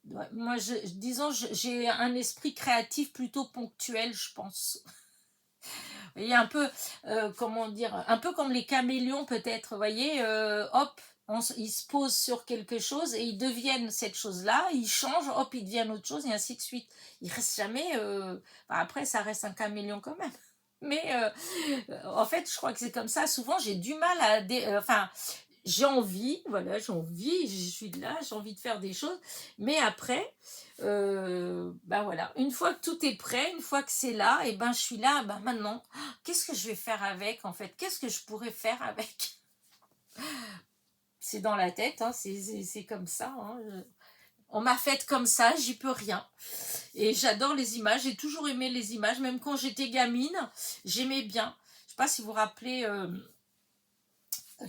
ouais, moi, disons, j'ai un esprit créatif plutôt ponctuel, je pense. Il y a un peu, comment dire, un peu comme les caméléons peut-être, vous voyez, hop, ils se posent sur quelque chose et ils deviennent cette chose-là, ils changent, hop, ils deviennent autre chose et ainsi de suite. Ils restent jamais, après ça reste un caméléon quand même. Mais en fait, je crois que c'est comme ça. Souvent, j'ai du mal à... enfin, j'ai envie, voilà, j'ai envie, je suis là, j'ai envie de faire des choses. Mais après, ben voilà, une fois que tout est prêt, une fois que c'est là, et ben je suis là, ben maintenant, qu'est-ce que je vais faire avec en fait? Qu'est-ce que je pourrais faire avec? C'est dans la tête, hein, c'est comme ça. Hein, on m'a faite comme ça, j'y peux rien. Et j'adore les images, j'ai toujours aimé les images, même quand j'étais gamine, j'aimais bien. Je sais pas si vous vous rappelez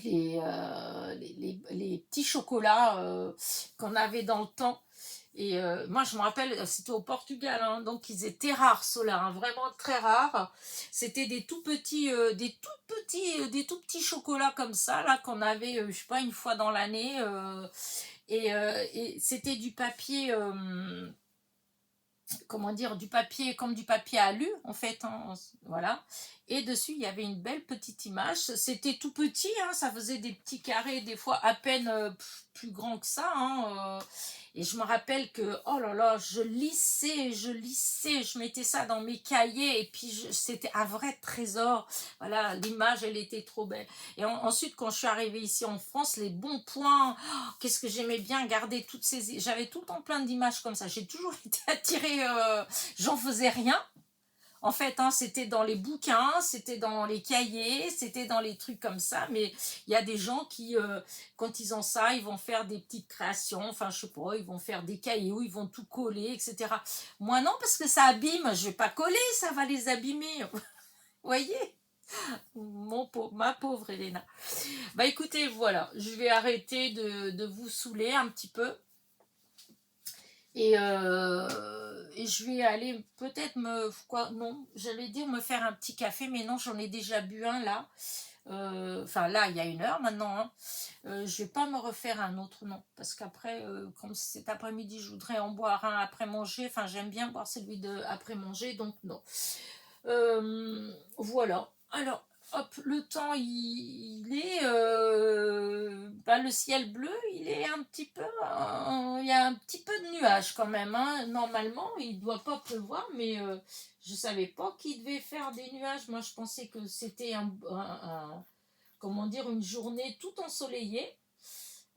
les petits chocolats qu'on avait dans le temps. Et moi, je me rappelle, c'était au Portugal, hein, donc ils étaient rares, ceux-là, hein, vraiment très rares. C'était des tout petits, des tout petits chocolats comme ça, là, qu'on avait, je sais pas, une fois dans l'année. Et c'était du papier, comment dire, du papier comme du papier alu en fait, hein, voilà. Et dessus il y avait une belle petite image, c'était tout petit, hein, ça faisait des petits carrés, des fois à peine plus grands que ça, hein, et je me rappelle que oh là là, je mettais ça dans mes cahiers et puis c'était un vrai trésor, voilà, l'image elle était trop belle. Et ensuite quand je suis arrivée ici en France, les bons points, qu'est-ce que j'aimais bien garder toutes ces... J'avais tout le temps plein d'images comme ça. J'ai toujours été attirée... j'en faisais rien. En fait, hein, c'était dans les bouquins, c'était dans les cahiers, c'était dans les trucs comme ça. Mais il y a des gens qui, quand ils ont ça, ils vont faire des petites créations. Enfin, je sais pas, ils vont faire des cailloux, ils vont tout coller, etc. Moi, non, parce que ça abîme. Je vais pas coller, ça va les abîmer. Vous voyez? Ma pauvre Elena. Bah écoutez, voilà, je vais arrêter de vous saouler un petit peu. Et je vais aller peut-être non, j'allais dire me faire un petit café, mais non, j'en ai déjà bu un là. Enfin là, il y a 1 heure maintenant. Hein. Je vais pas me refaire un autre, non. Parce qu'après, comme cet après-midi, je voudrais en boire un après manger. Enfin, j'aime bien boire celui de après manger, donc non. Voilà. Alors, hop, le temps, il est... le ciel bleu, il est un petit peu... il y a un petit peu de nuages quand même. Hein. Normalement, il ne doit pas pleuvoir, mais je ne savais pas qu'il devait faire des nuages. Moi, je pensais que c'était comment dire, une journée tout ensoleillée.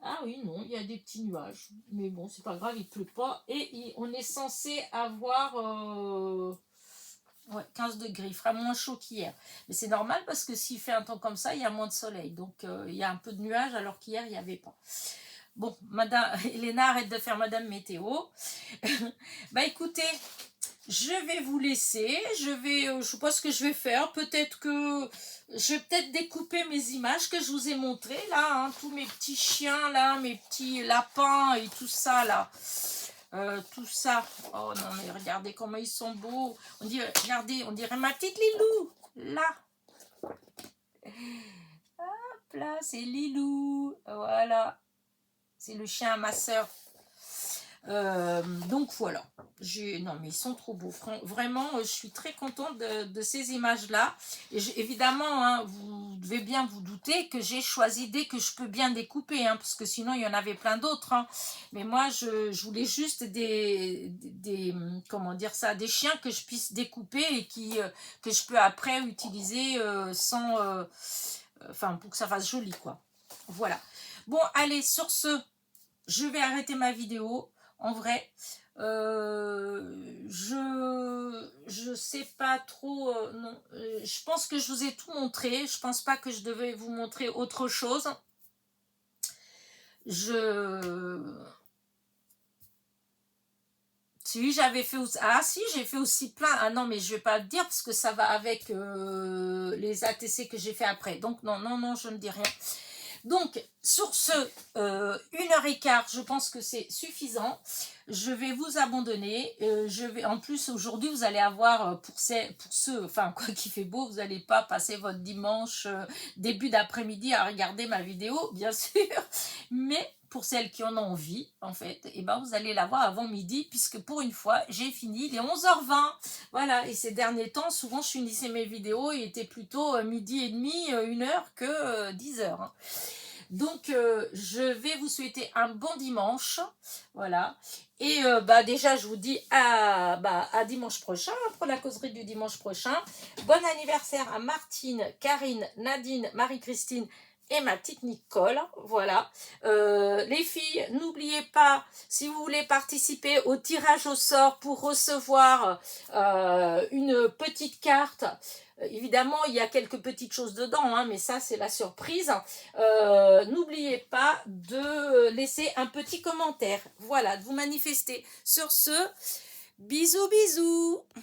Ah oui, non, il y a des petits nuages. Mais bon, c'est pas grave, il pleut pas. Et on est censé avoir... ouais, 15 degrés, il fera moins chaud qu'hier. Mais c'est normal parce que s'il fait un temps comme ça, il y a moins de soleil. Donc il y a un peu de nuages alors qu'hier, il n'y avait pas. Bon, Madame Elena, arrête de faire Madame Météo. Bah écoutez, je vais vous laisser. Je sais pas ce que je vais faire. Peut-être que je vais peut-être découper mes images que je vous ai montrées là. Hein, tous mes petits chiens là, mes petits lapins et tout ça là. Tout ça. Oh non, mais regardez comment ils sont beaux. Regardez, on dirait ma petite Lilou. Là. Hop là, c'est Lilou. Voilà. C'est le chien à ma soeur. Donc voilà. Non, mais ils sont trop beaux. Vraiment, je suis très contente de ces images-là. Et évidemment, hein, vous devez bien vous douter que j'ai choisi dès que je peux bien découper, hein, parce que sinon il y en avait plein d'autres. Hein. Mais moi, je voulais juste comment dire ça, des chiens que je puisse découper et que je peux après utiliser sans, enfin, pour que ça fasse joli, quoi. Voilà. Bon, allez, sur ce, je vais arrêter ma vidéo. En vrai, je sais pas trop, non, je pense que je vous ai tout montré. Je pense pas que je devais vous montrer autre chose. Si j'avais fait aussi, ah si, j'ai fait aussi plein, ah non mais je vais pas le dire parce que ça va avec les ATC que j'ai fait après, donc non, non, non, je ne dis rien. Donc, sur ce, 1h15, je pense que c'est suffisant. Je vais vous abandonner. En plus, aujourd'hui, vous allez avoir, pour ceux, enfin, quoi qu'il fait beau, vous n'allez pas passer votre dimanche, début d'après-midi à regarder ma vidéo, bien sûr. Mais pour celles qui en ont envie, en fait, eh ben, vous allez la voir avant midi, puisque pour une fois, j'ai fini les 11h20. Voilà, et ces derniers temps, souvent, je finissais mes vidéos, il était plutôt midi et demi, 1h que 10h. Hein. Donc, je vais vous souhaiter un bon dimanche. Voilà. Et déjà, je vous dis à dimanche prochain, pour la causerie du dimanche prochain. Bon anniversaire à Martine, Karine, Nadine, Marie-Christine et ma petite Nicole. Voilà. Les filles, n'oubliez pas, si vous voulez participer au tirage au sort pour recevoir une petite carte, évidemment, il y a quelques petites choses dedans, hein, mais ça, c'est la surprise. N'oubliez pas de laisser un petit commentaire. Voilà, de vous manifester. Sur ce, bisous, bisous.